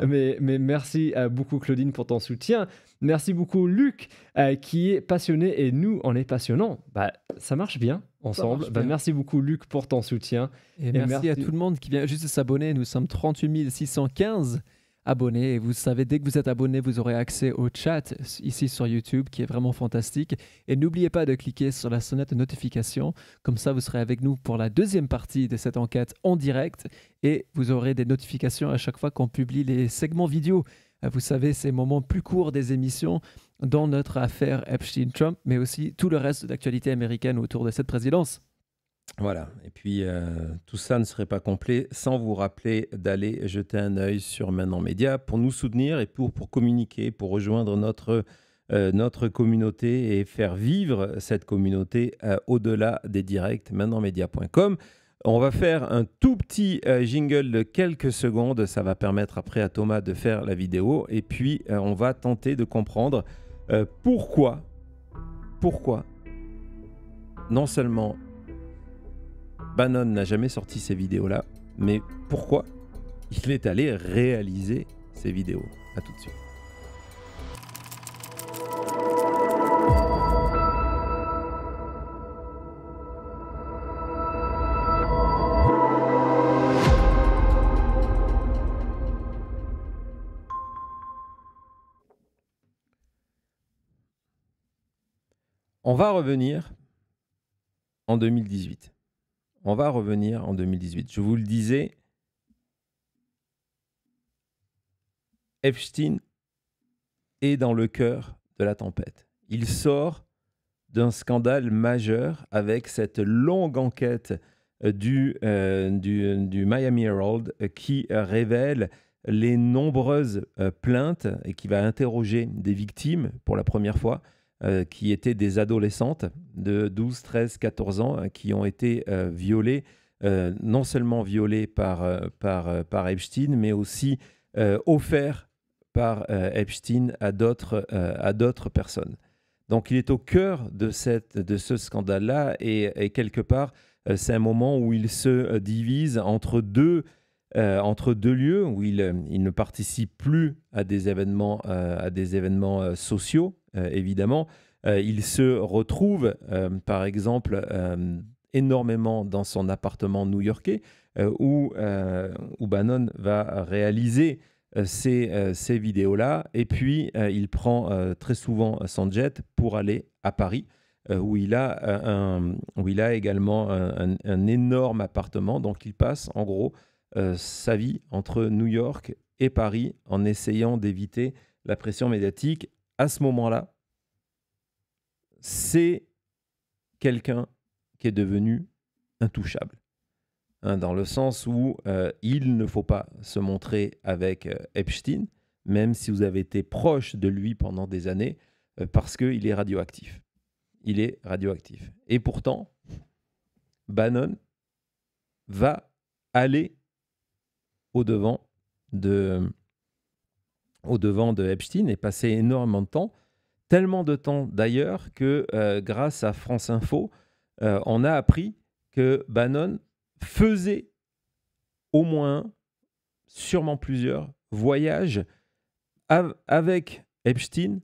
mais merci beaucoup, Claudine, pour ton soutien. Merci beaucoup, Luc, qui est passionné et nous, on est passionnants. Ça marche bien ensemble. Marche bien. Merci beaucoup, Luc, pour ton soutien. Et merci à tout le monde qui vient juste de s'abonner. Nous sommes 38 615 abonnés. Et vous savez, dès que vous êtes abonné, vous aurez accès au chat ici sur YouTube qui est vraiment fantastique. Et n'oubliez pas de cliquer sur la sonnette de notification. Comme ça, vous serez avec nous pour la deuxième partie de cette enquête en direct. Et vous aurez des notifications à chaque fois qu'on publie les segments vidéo. Vous savez, ces moments plus courts des émissions dans notre affaire Epstein-Trump, mais aussi tout le reste de l'actualité américaine autour de cette présidence. Voilà, et puis tout ça ne serait pas complet sans vous rappeler d'aller jeter un œil sur Maintenant Média pour nous soutenir et pour communiquer, pour rejoindre notre communauté et faire vivre cette communauté au-delà des directs, maintenontmedia.com. On va faire un tout petit jingle de quelques secondes, ça va permettre après à Thomas de faire la vidéo et puis on va tenter de comprendre pourquoi non seulement Bannon n'a jamais sorti ces vidéos-là, mais pourquoi il est allé réaliser ces vidéos. À tout de suite. On va revenir en 2018. Je vous le disais, Epstein est dans le cœur de la tempête. Il sort d'un scandale majeur avec cette longue enquête du Miami Herald qui révèle les nombreuses plaintes et qui va interroger des victimes pour la première fois, qui étaient des adolescentes de 12, 13, 14 ans qui ont été violées, non seulement violées par Epstein, mais aussi offertes par Epstein à d'autres personnes. Donc il est au cœur de ce scandale-là et quelque part, c'est un moment où il se divise entre deux lieux, où il ne participe plus à des événements sociaux, évidemment. Il se retrouve, par exemple, énormément dans son appartement new-yorkais, où Bannon va réaliser ces vidéos-là, et puis il prend très souvent son jet pour aller à Paris, où il a également un énorme appartement. Donc il passe en gros sa vie entre New York et Paris en essayant d'éviter la pression médiatique. À ce moment-là, c'est quelqu'un qui est devenu intouchable, dans le sens où il ne faut pas se montrer avec Epstein, même si vous avez été proche de lui pendant des années, parce qu'il est radioactif. Il est radioactif. Et pourtant, Bannon va aller au-devant de Epstein et passer énormément de temps, tellement de temps d'ailleurs que grâce à France Info, on a appris que Bannon faisait au moins, sûrement plusieurs, voyages avec Epstein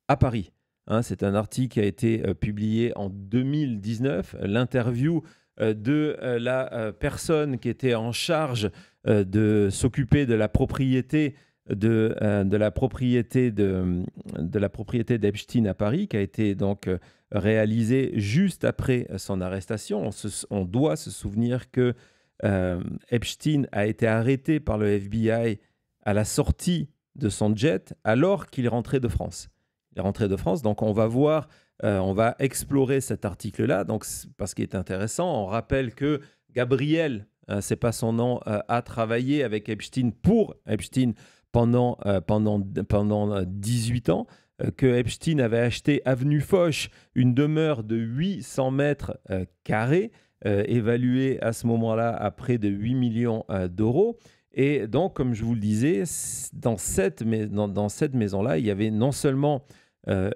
à Paris. Hein, c'est un article qui a été publié en 2019. L'interview de la personne qui était en charge de s'occuper de la propriété de la propriété d'Epstein à Paris, qui a été donc réalisée juste après son arrestation. On doit se souvenir que Epstein a été arrêté par le FBI à la sortie de son jet alors qu'il rentrait de France. Il est rentré de France, donc on va voir, on va explorer cet article-là. Donc, parce qu'il est intéressant, on rappelle que Gabriel, c'est pas son nom, a travaillé avec Epstein pour Epstein pendant 18 ans, que Epstein avait acheté avenue Foch une demeure de 800 mètres carrés, évaluée à ce moment-là à près de 8 millions d'euros. Et donc, comme je vous le disais, dans cette maison-là, il y avait non seulement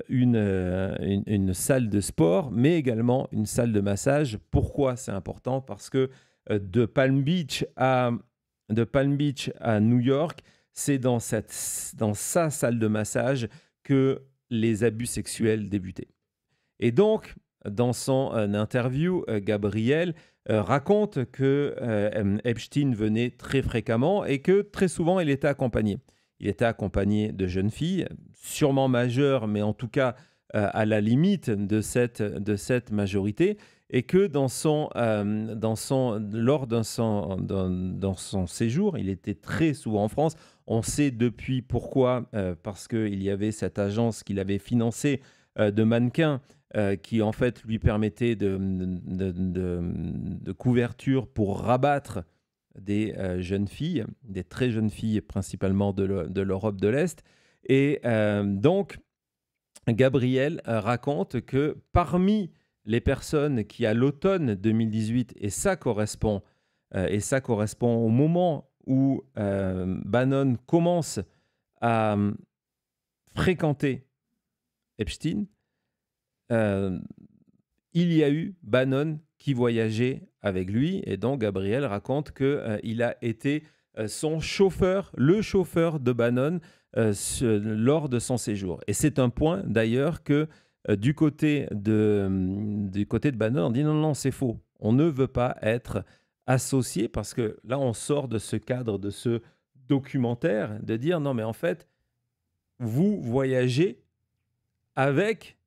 une salle de sport, mais également une salle de massage. Pourquoi c'est important? Parce que de Palm Beach à New York, c'est dans sa salle de massage que les abus sexuels débutaient. Et donc, dans son interview, Gabriel raconte que Epstein venait très fréquemment et que très souvent, il était accompagné. Il était accompagné de jeunes filles, sûrement majeures, mais en tout cas à la limite de cette majorité, et que dans son séjour, il était très souvent en France. On sait depuis pourquoi, parce qu'il y avait cette agence qu'il avait financée de mannequins qui en fait lui permettait de couverture pour rabattre des jeunes filles, des très jeunes filles principalement de l'Europe de l'Est. Et donc, Gabriel raconte que parmi les personnes qui, à l'automne 2018, et ça correspond au moment où Bannon commence à fréquenter Epstein, il y a eu Bannon qui voyageait avec lui, et donc Gabriel raconte qu'il a été son chauffeur, le chauffeur de Bannon lors de son séjour. Et c'est un point d'ailleurs que du côté de Bannon, on dit non, c'est faux. On ne veut pas être associé, parce que là, on sort de ce cadre, de ce documentaire, de dire non, mais en fait, vous voyagez avec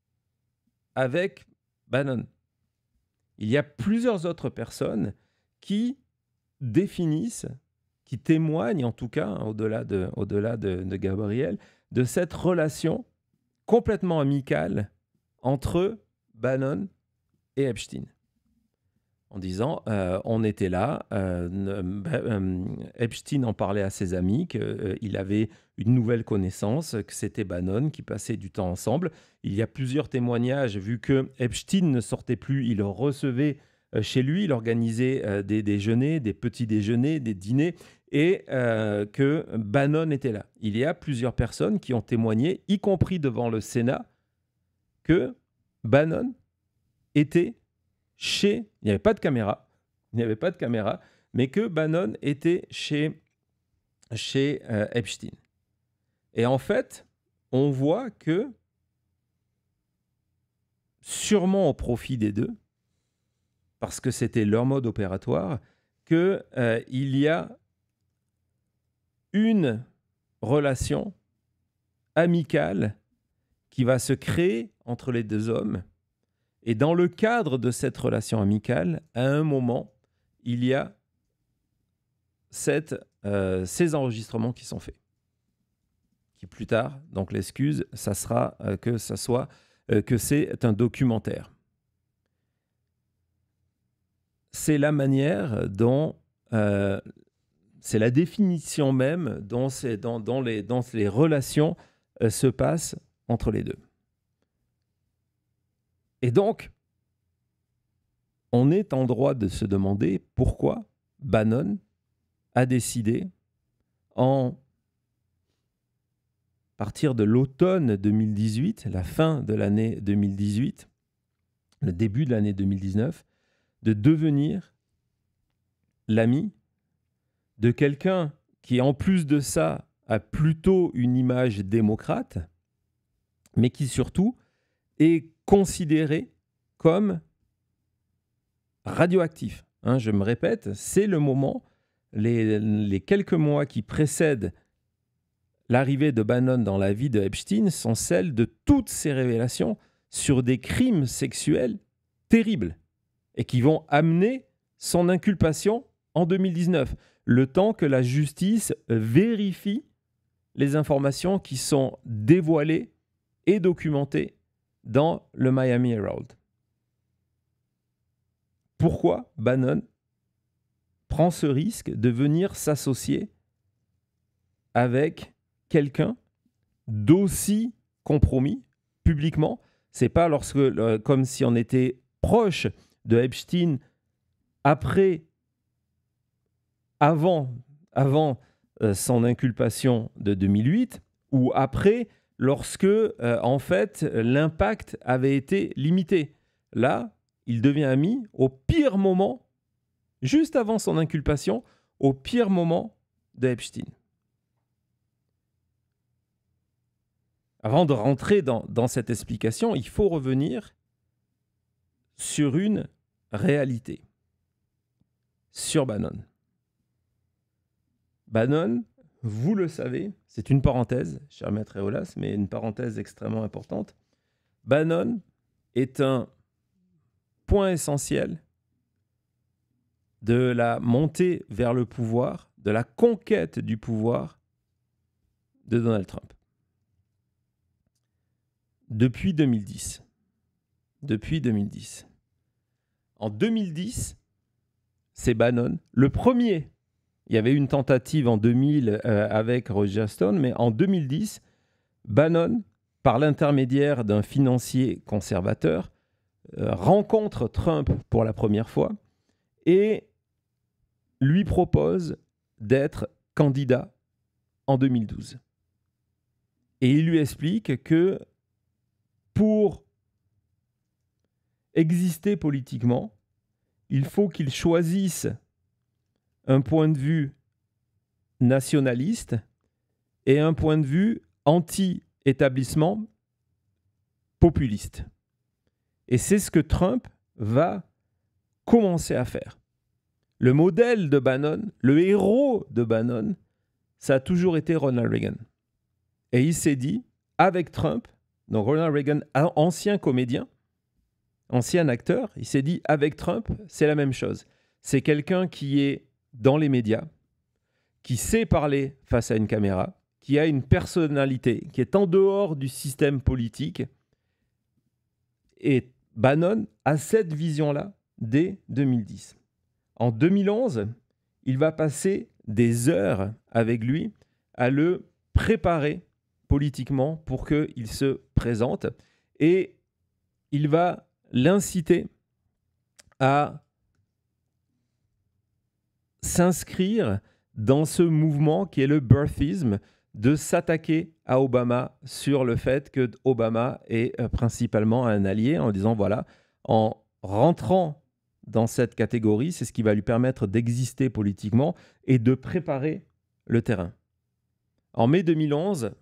Bannon. Il y a plusieurs autres personnes qui définissent, qui témoignent en tout cas, au-delà de Gabriel, de cette relation complètement amicale entre Bannon et Epstein. En disant, on était là, Epstein en parlait à ses amis, qu'il avait une nouvelle connaissance, que c'était Bannon, qui passait du temps ensemble. Il y a plusieurs témoignages, vu que Epstein ne sortait plus, il recevait chez lui, il organisait des déjeuners, des petits déjeuners, des dîners, et que Bannon était là. Il y a plusieurs personnes qui ont témoigné, y compris devant le Sénat, que Bannon était il n'y avait pas de caméra, mais que Bannon était chez Epstein. Et en fait, on voit que, sûrement au profit des deux, parce que c'était leur mode opératoire, qu'il y a une relation amicale qui va se créer entre les deux hommes. Et dans le cadre de cette relation amicale, à un moment, il y a ces enregistrements qui sont faits. Qui plus tard, donc l'excuse, ça sera que c'est un documentaire. C'est la manière dont, c'est la définition même dont les relations se passent entre les deux. Et donc, on est en droit de se demander pourquoi Bannon a décidé, en partir de l'automne 2018, la fin de l'année 2018, le début de l'année 2019, de devenir l'ami de quelqu'un qui, en plus de ça, a plutôt une image démocrate, mais qui surtout est considéré comme radioactif. Hein, je me répète, c'est le moment, les quelques mois qui précèdent l'arrivée de Bannon dans la vie de Epstein sont celles de toutes ces révélations sur des crimes sexuels terribles et qui vont amener son inculpation en 2019, le temps que la justice vérifie les informations qui sont dévoilées et documentées dans le Miami Herald. Pourquoi Bannon prend ce risque de venir s'associer avec quelqu'un d'aussi compromis publiquement? C'est pas lorsque, comme si on était proche de Epstein avant son inculpation de 2008 ou après, lorsque en fait l'impact avait été limité. Là, il devient ami au pire moment, juste avant son inculpation, au pire moment de Epstein. Avant de rentrer dans cette explication, il faut revenir sur une réalité, sur Bannon. Bannon, vous le savez, c'est une parenthèse, cher maître Eolas, mais une parenthèse extrêmement importante. Bannon est un point essentiel de la montée vers le pouvoir, de la conquête du pouvoir de Donald Trump. Depuis 2010. En 2010, c'est Bannon, le premier. Il y avait une tentative en 2000 avec Roger Stone, mais en 2010, Bannon, par l'intermédiaire d'un financier conservateur, rencontre Trump pour la première fois et lui propose d'être candidat en 2012. Et il lui explique que pour exister politiquement, il faut qu'il choisisse un point de vue nationaliste et un point de vue anti-établissement populiste. Et c'est ce que Trump va commencer à faire. Le modèle de Bannon, le héros de Bannon, ça a toujours été Ronald Reagan. Et il s'est dit, avec Trump, donc Ronald Reagan, ancien comédien, ancien acteur, il s'est dit, avec Trump, c'est la même chose. C'est quelqu'un qui est dans les médias, qui sait parler face à une caméra, qui a une personnalité, qui est en dehors du système politique. Et Bannon a cette vision-là dès 2010. En 2011, il va passer des heures avec lui à le préparer politiquement pour qu'il se présente. Et il va l'inciter à s'inscrire dans ce mouvement qui est le birthisme, de s'attaquer à Obama sur le fait que Obama est principalement un allié, en disant voilà, en rentrant dans cette catégorie, c'est ce qui va lui permettre d'exister politiquement et de préparer le terrain. En mai 2011,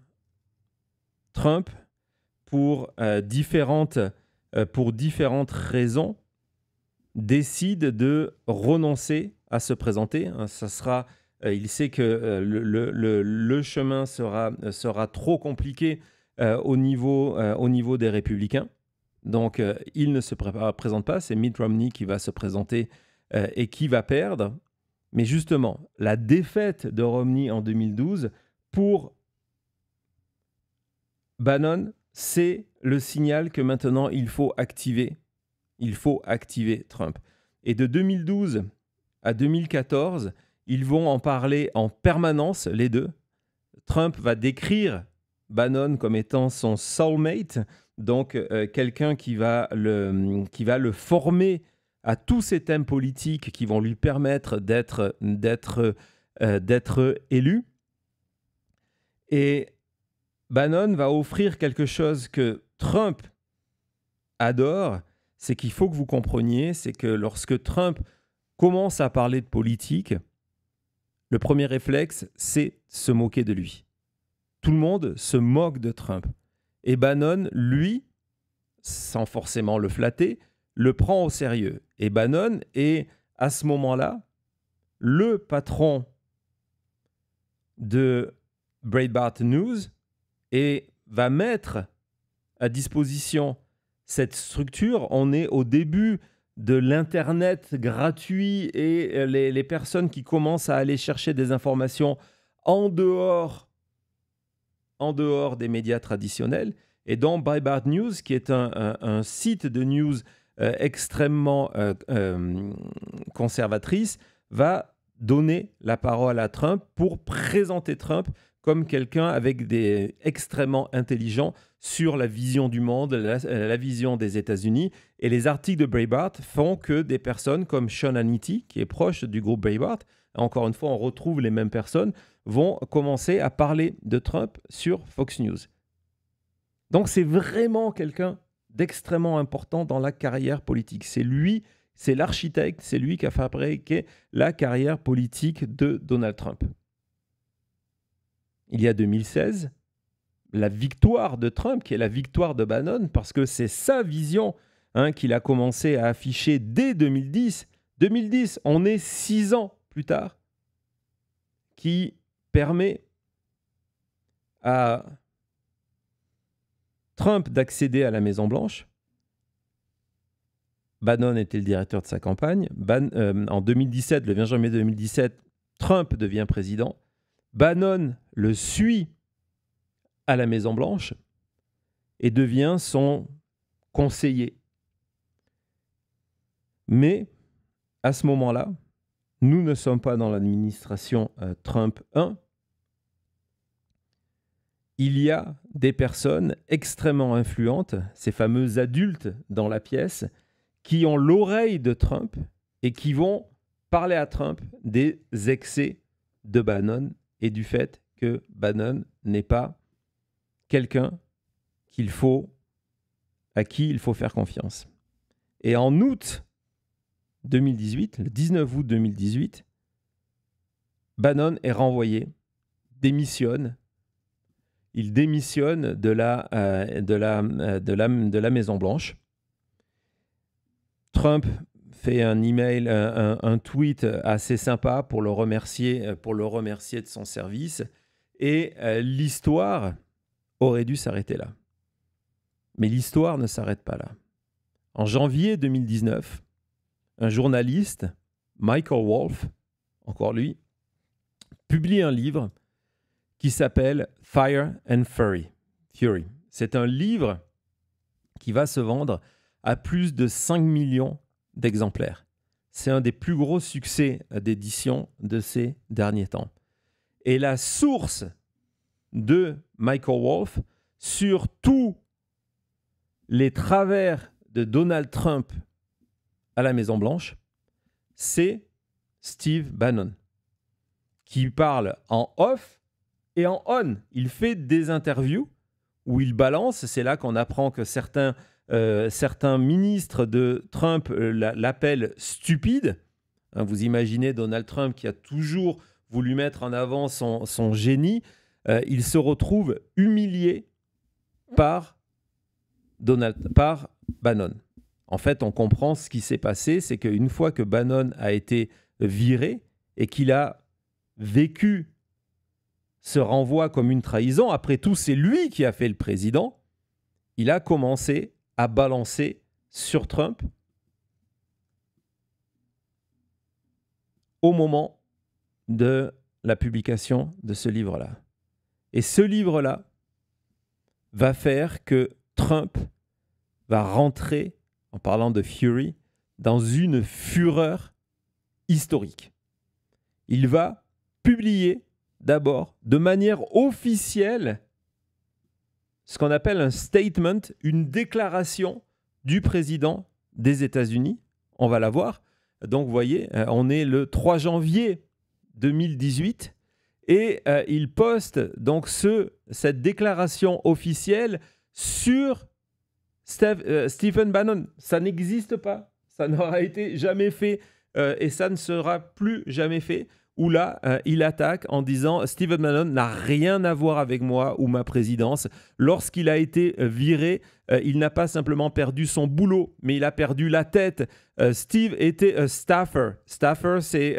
Trump, pour différentes raisons, décide de renoncer à se présenter. Ça sera, il sait que le chemin sera trop compliqué au niveau des républicains. Donc, il ne se présente pas. C'est Mitt Romney qui va se présenter et qui va perdre. Mais justement, la défaite de Romney en 2012, pour Bannon, c'est le signal que maintenant, il faut activer. Il faut activer Trump. Et de 2012 à 2014, ils vont en parler en permanence, les deux. Trump va décrire Bannon comme étant son soulmate, donc quelqu'un qui va le former à tous ces thèmes politiques qui vont lui permettre d'être élu. Et Bannon va offrir quelque chose que Trump adore, c'est qu'il faut que vous compreniez, c'est que lorsque Trump commence à parler de politique, le premier réflexe, c'est se moquer de lui. Tout le monde se moque de Trump. Et Bannon, lui, sans forcément le flatter, le prend au sérieux. Et Bannon est, à ce moment-là, le patron de Breitbart News et va mettre à disposition cette structure. On est au début de l'Internet gratuit et les personnes qui commencent à aller chercher des informations en dehors des médias traditionnels. Et donc Breitbart News, qui est un site de news extrêmement conservatrice, va donner la parole à Trump pour présenter Trump comme quelqu'un avec extrêmement intelligent sur la vision du monde, la vision des États-Unis. Et les articles de Breitbart font que des personnes comme Sean Hannity, qui est proche du groupe Breitbart, encore une fois, on retrouve les mêmes personnes, vont commencer à parler de Trump sur Fox News. Donc c'est vraiment quelqu'un d'extrêmement important dans la carrière politique. C'est lui, c'est l'architecte, c'est lui qui a fabriqué la carrière politique de Donald Trump. Il y a 2016, la victoire de Trump, qui est la victoire de Bannon, parce que c'est sa vision qu'il a commencé à afficher dès 2010. 2010, on est 6 ans plus tard, qui permet à Trump d'accéder à la Maison-Blanche. Bannon était le directeur de sa campagne. En 2017, le 20 janvier 2017, Trump devient président. Bannon le suit à la Maison-Blanche et devient son conseiller. Mais à ce moment-là, nous ne sommes pas dans l'administration Trump 1. Il y a des personnes extrêmement influentes, ces fameux adultes dans la pièce, qui ont l'oreille de Trump et qui vont parler à Trump des excès de Bannon et du fait que Bannon n'est pas quelqu'un à qui il faut faire confiance. Et en août 2018, le 19 août 2018, Bannon est renvoyé, démissionne. Il démissionne de la Maison-Blanche. Trump fait un email, un tweet assez sympa pour le remercier de son service. Et l'histoire aurait dû s'arrêter là. Mais l'histoire ne s'arrête pas là. En janvier 2019, un journaliste, Michael Wolff, encore lui, publie un livre qui s'appelle Fire and Fury. C'est un livre qui va se vendre à plus de 5 millions d'exemplaires. C'est un des plus gros succès d'édition de ces derniers temps. Et la source de Michael Wolff sur tous les travers de Donald Trump à la Maison-Blanche, c'est Steve Bannon, qui parle en off et en on. Il fait des interviews où il balance. C'est là qu'on apprend que certains ministres de Trump l'appellent stupide. Vous imaginez Donald Trump qui a toujours voulu mettre en avant son génie. Il se retrouve humilié par Bannon. En fait, on comprend ce qui s'est passé, c'est qu'une fois que Bannon a été viré et qu'il a vécu ce renvoi comme une trahison, après tout, c'est lui qui a fait le président, il a commencé à balancer sur Trump au moment de la publication de ce livre-là. Et ce livre-là va faire que Trump va rentrer, en parlant de Fury, dans une fureur historique. Il va publier d'abord, de manière officielle, ce qu'on appelle un statement, une déclaration du président des États-Unis. On va la voir. Donc, vous voyez, on est le 3 janvier 2018 et il poste donc cette déclaration officielle sur Stephen Bannon. Ça n'existe pas, ça n'aura été jamais fait et ça ne sera plus jamais fait. Où là, il attaque en disant « Stephen Bannon n'a rien à voir avec moi ou ma présidence. Lorsqu'il a été viré, il n'a pas simplement perdu son boulot, mais il a perdu la tête. Steve était un staffer. Staffer, c'est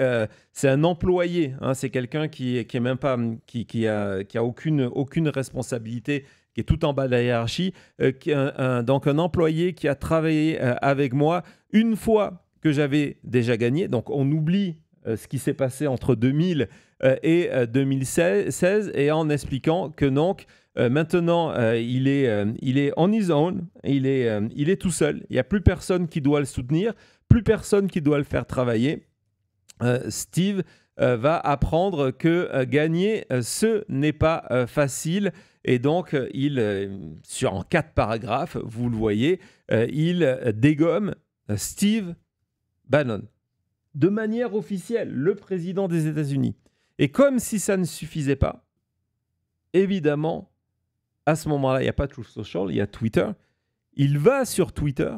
un employé. Hein, c'est quelqu'un qui est même pas, qui a aucune responsabilité, qui est tout en bas de la hiérarchie. Donc un employé qui a travaillé avec moi une fois que j'avais déjà gagné. Donc on oublie ce qui s'est passé entre 2000 et 2016 et en expliquant que donc maintenant il est on his own, il est tout seul, il n'y a plus personne qui doit le soutenir, plus personne qui doit le faire travailler. Steve va apprendre que gagner ce n'est pas facile et donc en 4 paragraphes, vous le voyez, il dégomme Steve Bannon de manière officielle, le président des États-Unis. Et comme si ça ne suffisait pas, évidemment, à ce moment-là, il n'y a pas Truth Social, il y a Twitter. Il va sur Twitter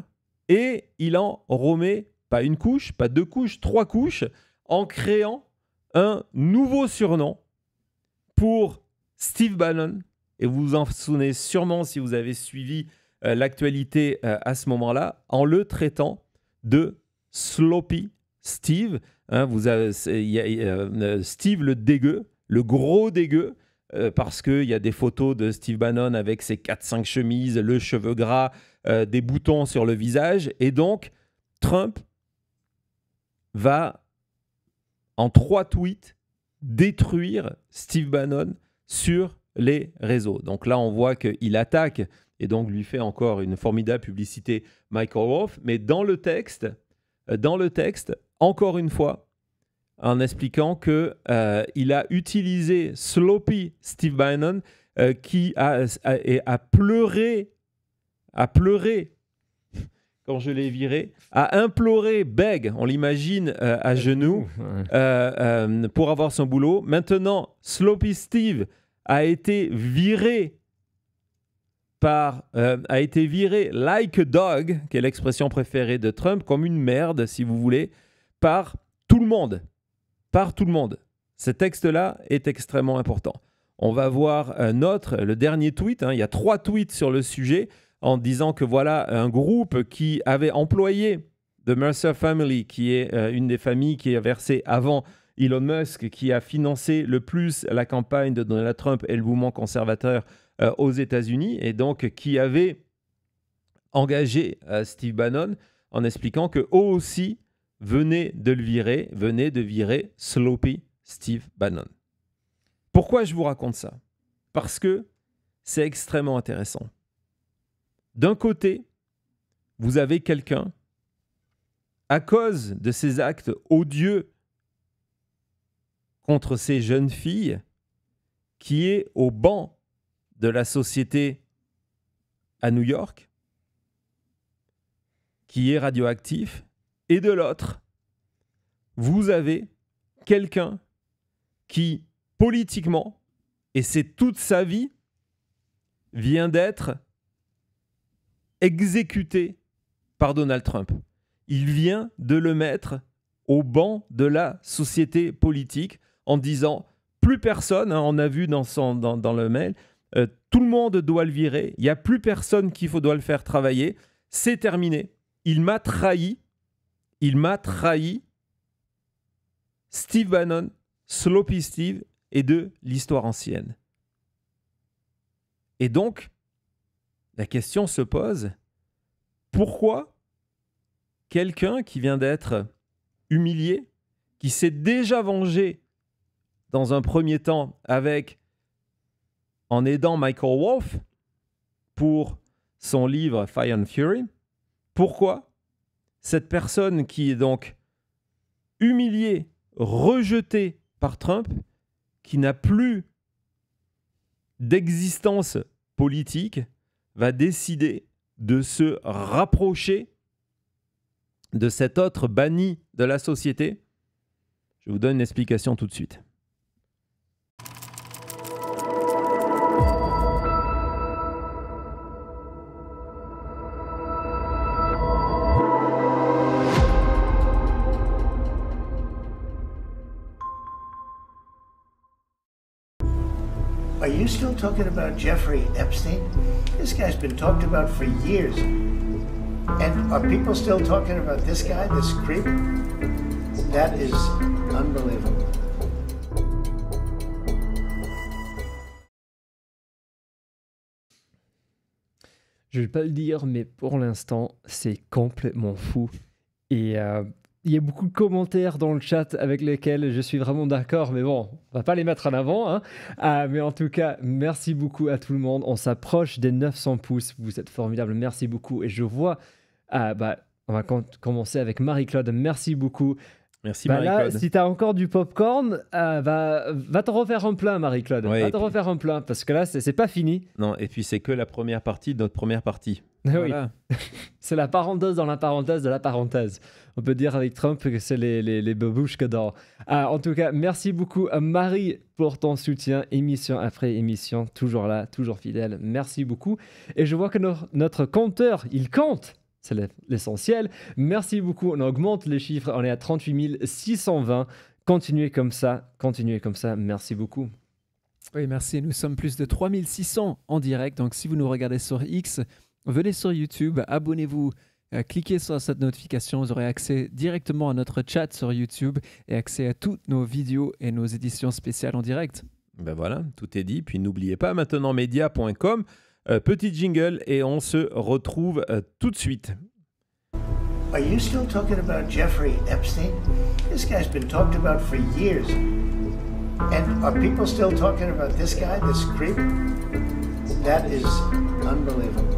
et il en remet pas une couche, pas 2 couches, 3 couches, en créant un nouveau surnom pour Steve Bannon. Et vous vous en souvenez sûrement si vous avez suivi l'actualité à ce moment-là, en le traitant de Sloppy Steve, hein, Steve le dégueu, le gros dégueu, parce qu'il y a des photos de Steve Bannon avec ses 4-5 chemises, le cheveu gras, des boutons sur le visage. Et donc, Trump va, en 3 tweets, détruire Steve Bannon sur les réseaux. Donc là, on voit qu'il attaque et donc lui fait encore une formidable publicité Michael Wolff. Mais dans le texte, encore une fois, en expliquant qu'il a utilisé Sloppy Steve Bannon qui a pleuré quand je l'ai viré, a imploré, beg, on l'imagine à genoux, pour avoir son boulot. Maintenant, Sloppy Steve a été viré like a dog, qui est l'expression préférée de Trump, comme une merde, si vous voulez, par tout le monde. Par tout le monde. Ce texte-là est extrêmement important. On va voir le dernier tweet. Il y a 3 tweets sur le sujet en disant que voilà un groupe qui avait employé The Mercer Family, qui est une des familles qui a versé avant Elon Musk, qui a financé le plus la campagne de Donald Trump et le mouvement conservateur aux États-Unis, et donc qui avait engagé Steve Bannon en expliquant qu'eux aussi venaient de virer Sloppy Steve Bannon. Pourquoi je vous raconte ça? Parce que c'est extrêmement intéressant. D'un côté, vous avez quelqu'un, à cause de ses actes odieux contre ces jeunes filles, qui est au banc de la société à New York, qui est radioactif, et de l'autre, vous avez quelqu'un qui, politiquement, et c'est toute sa vie, vient d'être exécuté par Donald Trump. Il vient de le mettre au banc de la société politique en disant plus personne, on a vu dans le mail, tout le monde doit le virer, il n'y a plus personne doit le faire travailler, c'est terminé. Il m'a trahi, Steve Bannon, Sloppy Steve et de l'histoire ancienne. Et donc, la question se pose, pourquoi quelqu'un qui vient d'être humilié, qui s'est déjà vengé dans un premier temps en aidant Michael Wolff pour son livre Fire and Fury, pourquoi cette personne qui est donc humiliée, rejetée par Trump, qui n'a plus d'existence politique, va décider de se rapprocher de cet autre banni de la société? Je vous donne une explication tout de suite. still talking about Jeffrey Epstein? This guy's been talked about for years. And are people still talking about this guy, this creep? That is unbelievable. Je vais pas le dire, mais pour l'instant, c'est complètement fou. Et il y a beaucoup de commentaires dans le chat avec lesquels je suis vraiment d'accord, mais bon, on va pas les mettre en avant. Hein. Mais en tout cas, merci beaucoup à tout le monde. On s'approche des 900 pouces. Vous êtes formidables. Merci beaucoup. Et je vois, on va commencer avec Marie-Claude. Merci beaucoup. Merci Marie-Claude. Si tu as encore du popcorn, va te refaire un plein, Marie-Claude. Ouais, va te refaire un plein, parce que là, c'est pas fini. Non, et puis c'est que la première partie de notre première partie. Voilà. Oui, c'est la parenthèse dans la parenthèse de la parenthèse. On peut dire avec Trump que c'est les babouches que d'or. En tout cas, merci beaucoup Marie pour ton soutien, émission après émission, toujours là, toujours fidèle. Merci beaucoup. Et je vois que notre compteur, il compte. C'est l'essentiel. Merci beaucoup. On augmente les chiffres. On est à 38 620. Continuez comme ça. Continuez comme ça. Merci beaucoup. Oui, merci. Nous sommes plus de 3600 en direct. Donc, si vous nous regardez sur X, venez sur YouTube, abonnez-vous, cliquez sur cette notification. Vous aurez accès directement à notre chat sur YouTube et accès à toutes nos vidéos et nos éditions spéciales en direct. Ben voilà, tout est dit. Puis n'oubliez pas, maintentmentmedia.com. Petit jingle et on se retrouve tout de suite. Are you still talking about Jeffrey Epstein? This guy's been talked about for years. And are people still talking about this guy, this creep? That is unbelievable.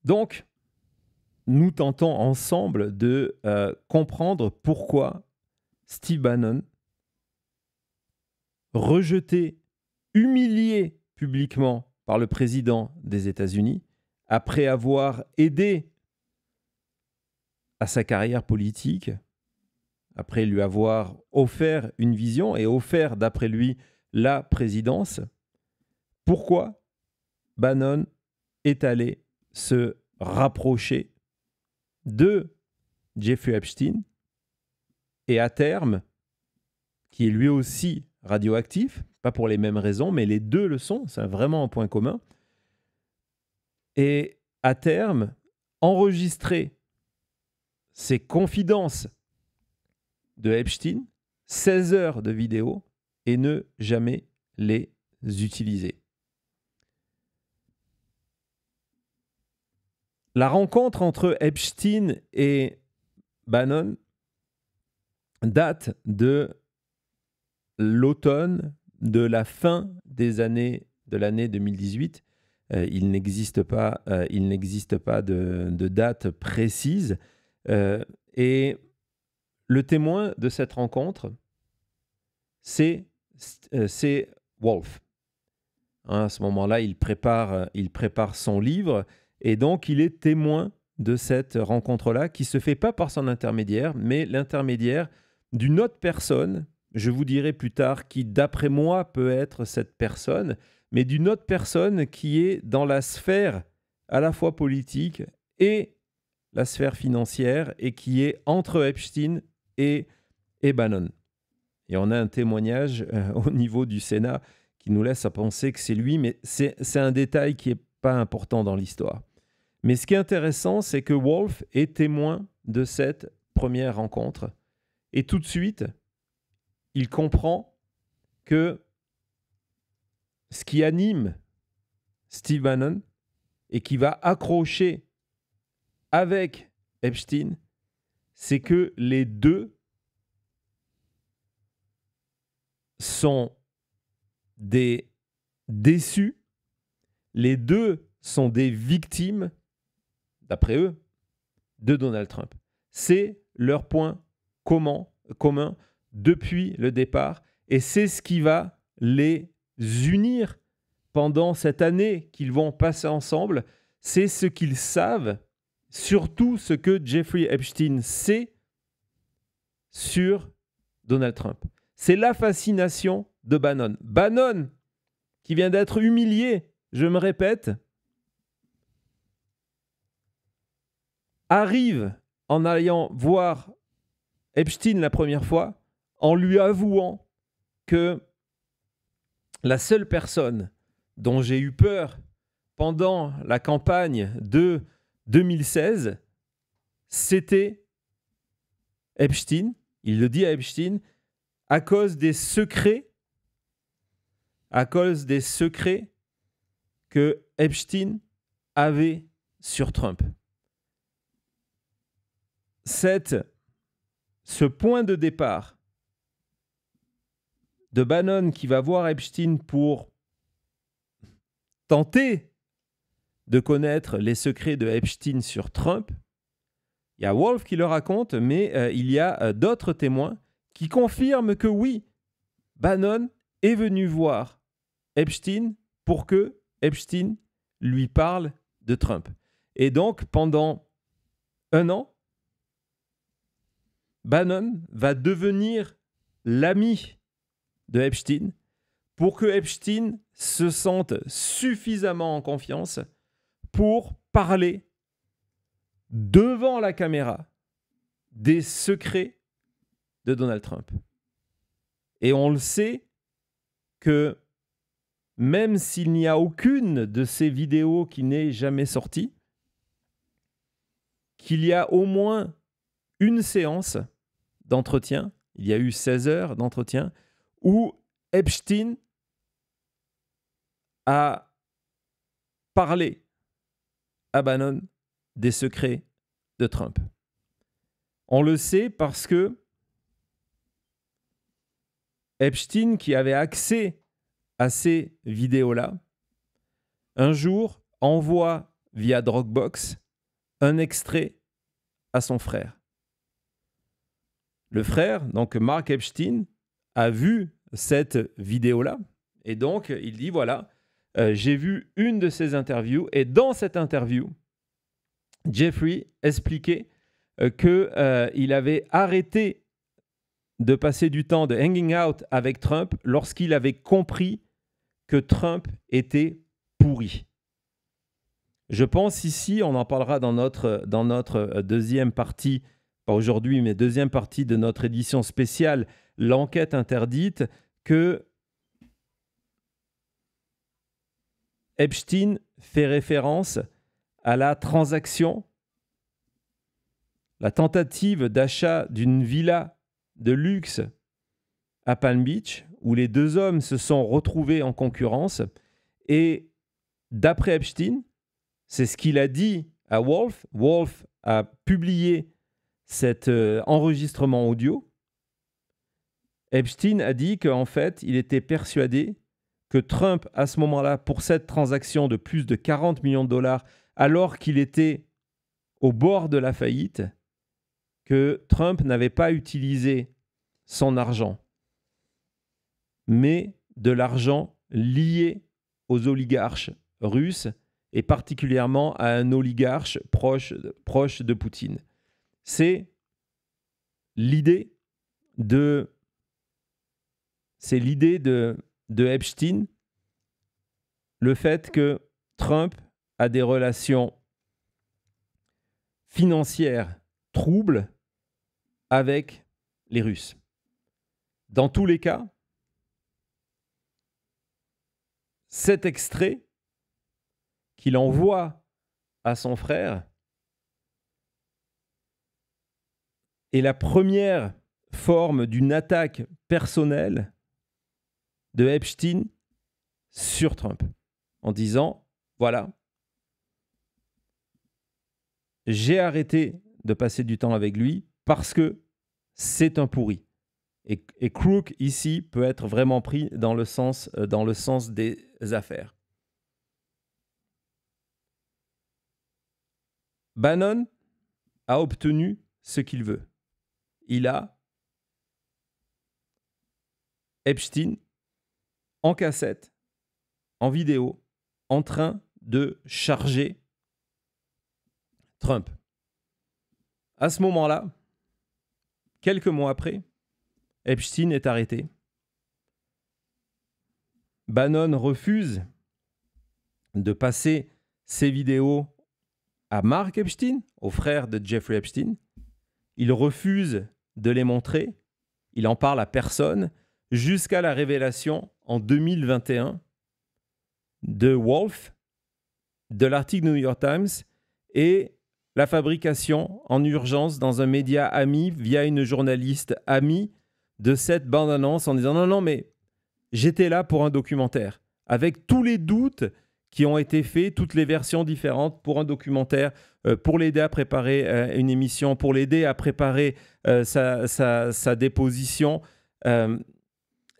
Donc, nous tentons ensemble de comprendre pourquoi Steve Bannon, rejeté, humilié publiquement par le président des États-Unis, après avoir aidé à sa carrière politique, après lui avoir offert une vision et offert, d'après lui, la présidence, pourquoi Bannon est allé se rapprocher de Jeffrey Epstein et à terme, qui est lui aussi radioactif, pas pour les mêmes raisons, mais les deux le sont, c'est vraiment un point commun, et à terme, enregistrer ces confidences de Epstein, 16 heures de vidéo, et ne jamais les utiliser. La rencontre entre Epstein et Bannon date de l'automne de la fin de l'année 2018. Il n'existe pas de date précise. Et le témoin de cette rencontre, c'est Wolf. À ce moment-là, il prépare son livre. Et donc, il est témoin de cette rencontre-là qui ne se fait pas par son intermédiaire, mais l'intermédiaire d'une autre personne, je vous dirai plus tard qui, d'après moi, peut être cette personne, mais d'une autre personne qui est dans la sphère à la fois politique et la sphère financière et qui est entre Epstein et Bannon. Et on a un témoignage au niveau du Sénat qui nous laisse à penser que c'est lui, mais c'est un détail qui n'est pas important dans l'histoire. Mais ce qui est intéressant, c'est que Wolf est témoin de cette première rencontre. Et tout de suite, il comprend que ce qui anime Steve Bannon et qui va accrocher avec Epstein, c'est que les deux sont des déçus. Les deux sont des victimes, d'après eux, de Donald Trump. C'est leur point commun depuis le départ et c'est ce qui va les unir pendant cette année qu'ils vont passer ensemble. C'est ce qu'ils savent, surtout ce que Jeffrey Epstein sait sur Donald Trump. C'est la fascination de Bannon. Bannon, qui vient d'être humilié, je me répète, arrive en allant voir Epstein la première fois, en lui avouant que la seule personne dont j'ai eu peur pendant la campagne de 2016, c'était Epstein. Il le dit à Epstein, à cause des secrets que Epstein avait sur Trump. Ce point de départ de Bannon qui va voir Epstein pour tenter de connaître les secrets de Epstein sur Trump, il y a Wolff qui le raconte, mais il y a d'autres témoins qui confirment que oui, Bannon est venu voir Epstein pour que Epstein lui parle de Trump. Et donc, pendant 1 an, Bannon va devenir l'ami de Epstein pour que Epstein se sente suffisamment en confiance pour parler devant la caméra des secrets de Donald Trump. Et on le sait que même s'il n'y a aucune de ces vidéos qui n'est jamais sortie, qu'il y a au moins une séance d'entretien, il y a eu 16 heures d'entretien, où Epstein a parlé à Bannon des secrets de Trump. On le sait parce que Epstein, qui avait accès à ces vidéos-là, un jour envoie via Dropbox un extrait à son frère. Le frère, donc Mark Epstein, a vu cette vidéo-là et donc il dit voilà, j'ai vu une de ces interviews et dans cette interview, Jeffrey expliquait qu'il avait arrêté de passer du temps de hanging out avec Trump lorsqu'il avait compris que Trump était pourri. Je pense ici, on en parlera dans notre deuxième partie, pas aujourd'hui, mais deuxième partie de notre édition spéciale, l'enquête interdite, que Epstein fait référence à la transaction, la tentative d'achat d'une villa de luxe à Palm Beach, où les deux hommes se sont retrouvés en concurrence. Et d'après Epstein, c'est ce qu'il a dit à Wolff. Wolff a publié cet enregistrement audio. Epstein a dit qu'en fait, il était persuadé que Trump, à ce moment-là, pour cette transaction de plus de 40 millions de dollars, alors qu'il était au bord de la faillite, que Trump n'avait pas utilisé son argent, mais de l'argent lié aux oligarches russes et particulièrement à un oligarche proche de Poutine. C'est l'idée de Epstein, le fait que Trump a des relations financières troubles avec les Russes. Dans tous les cas, cet extrait qu'il envoie à son frère est la première forme d'une attaque personnelle de Epstein sur Trump, en disant, voilà, j'ai arrêté de passer du temps avec lui parce que c'est un pourri. Et crook, ici, peut être vraiment pris dans le sens des affaires. Bannon a obtenu ce qu'il veut. Il a Epstein en cassette, en vidéo, en train de charger Trump. À ce moment-là, quelques mois après, Epstein est arrêté. Bannon refuse de passer ses vidéos à Mark Epstein, au frère de Jeffrey Epstein. Il refuse de les montrer. Il en parle à personne jusqu'à la révélation en 2021 de Wolf, de l'article New York Times et la fabrication en urgence dans un média ami via une journaliste amie de cette bande-annonce en disant non, mais j'étais là pour un documentaire avec tous les doutes qui ont été faits, toutes les versions différentes pour un documentaire, pour l'aider à préparer une émission, pour l'aider à préparer sa déposition,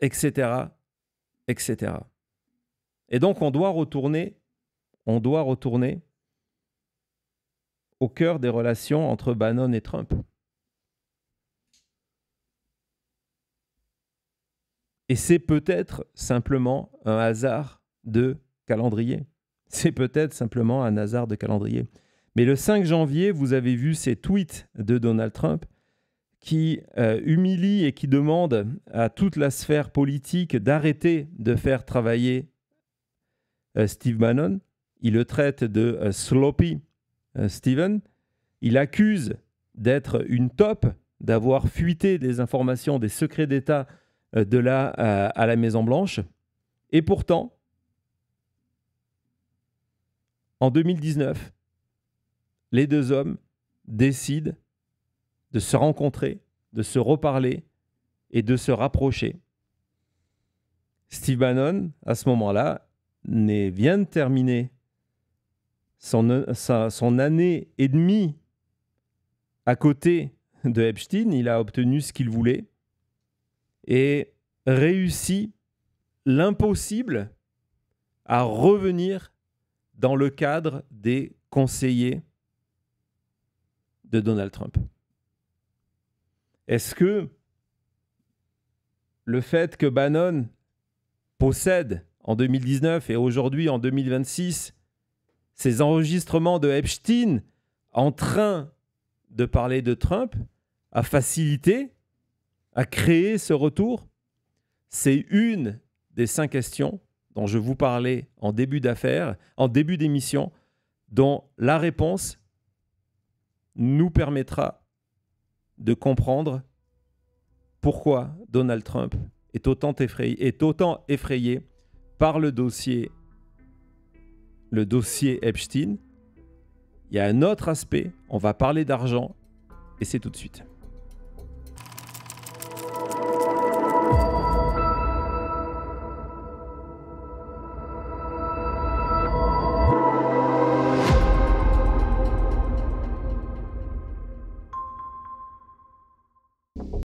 etc., etc. Et donc, on doit retourner au cœur des relations entre Bannon et Trump. Et c'est peut-être simplement un hasard de calendrier. C'est peut-être simplement un hasard de calendrier. Mais le 5 janvier, vous avez vu ces tweets de Donald Trump qui humilie et qui demande à toute la sphère politique d'arrêter de faire travailler Steve Bannon. Il le traite de sloppy Steven. Il accuse d'être une taupe, d'avoir fuité des informations, des secrets d'État de là à la Maison-Blanche. Et pourtant, en 2019, les deux hommes décident de se rencontrer, de se reparler et de se rapprocher. Steve Bannon, à ce moment-là, vient de terminer son année et demie à côté de Epstein. Il a obtenu ce qu'il voulait et réussit l'impossible à revenir dans le cadre des conseillers de Donald Trump. Est-ce que le fait que Bannon possède en 2019 et aujourd'hui en 2026 ces enregistrements de Epstein en train de parler de Trump a facilité, a créé ce retour? C'est une des 5 questions dont je vous parlais en début d'émission, dont la réponse nous permettra de comprendre pourquoi Donald Trump est autant effrayé par le dossier Epstein. Il y a un autre aspect, on va parler d'argent, et c'est tout de suite.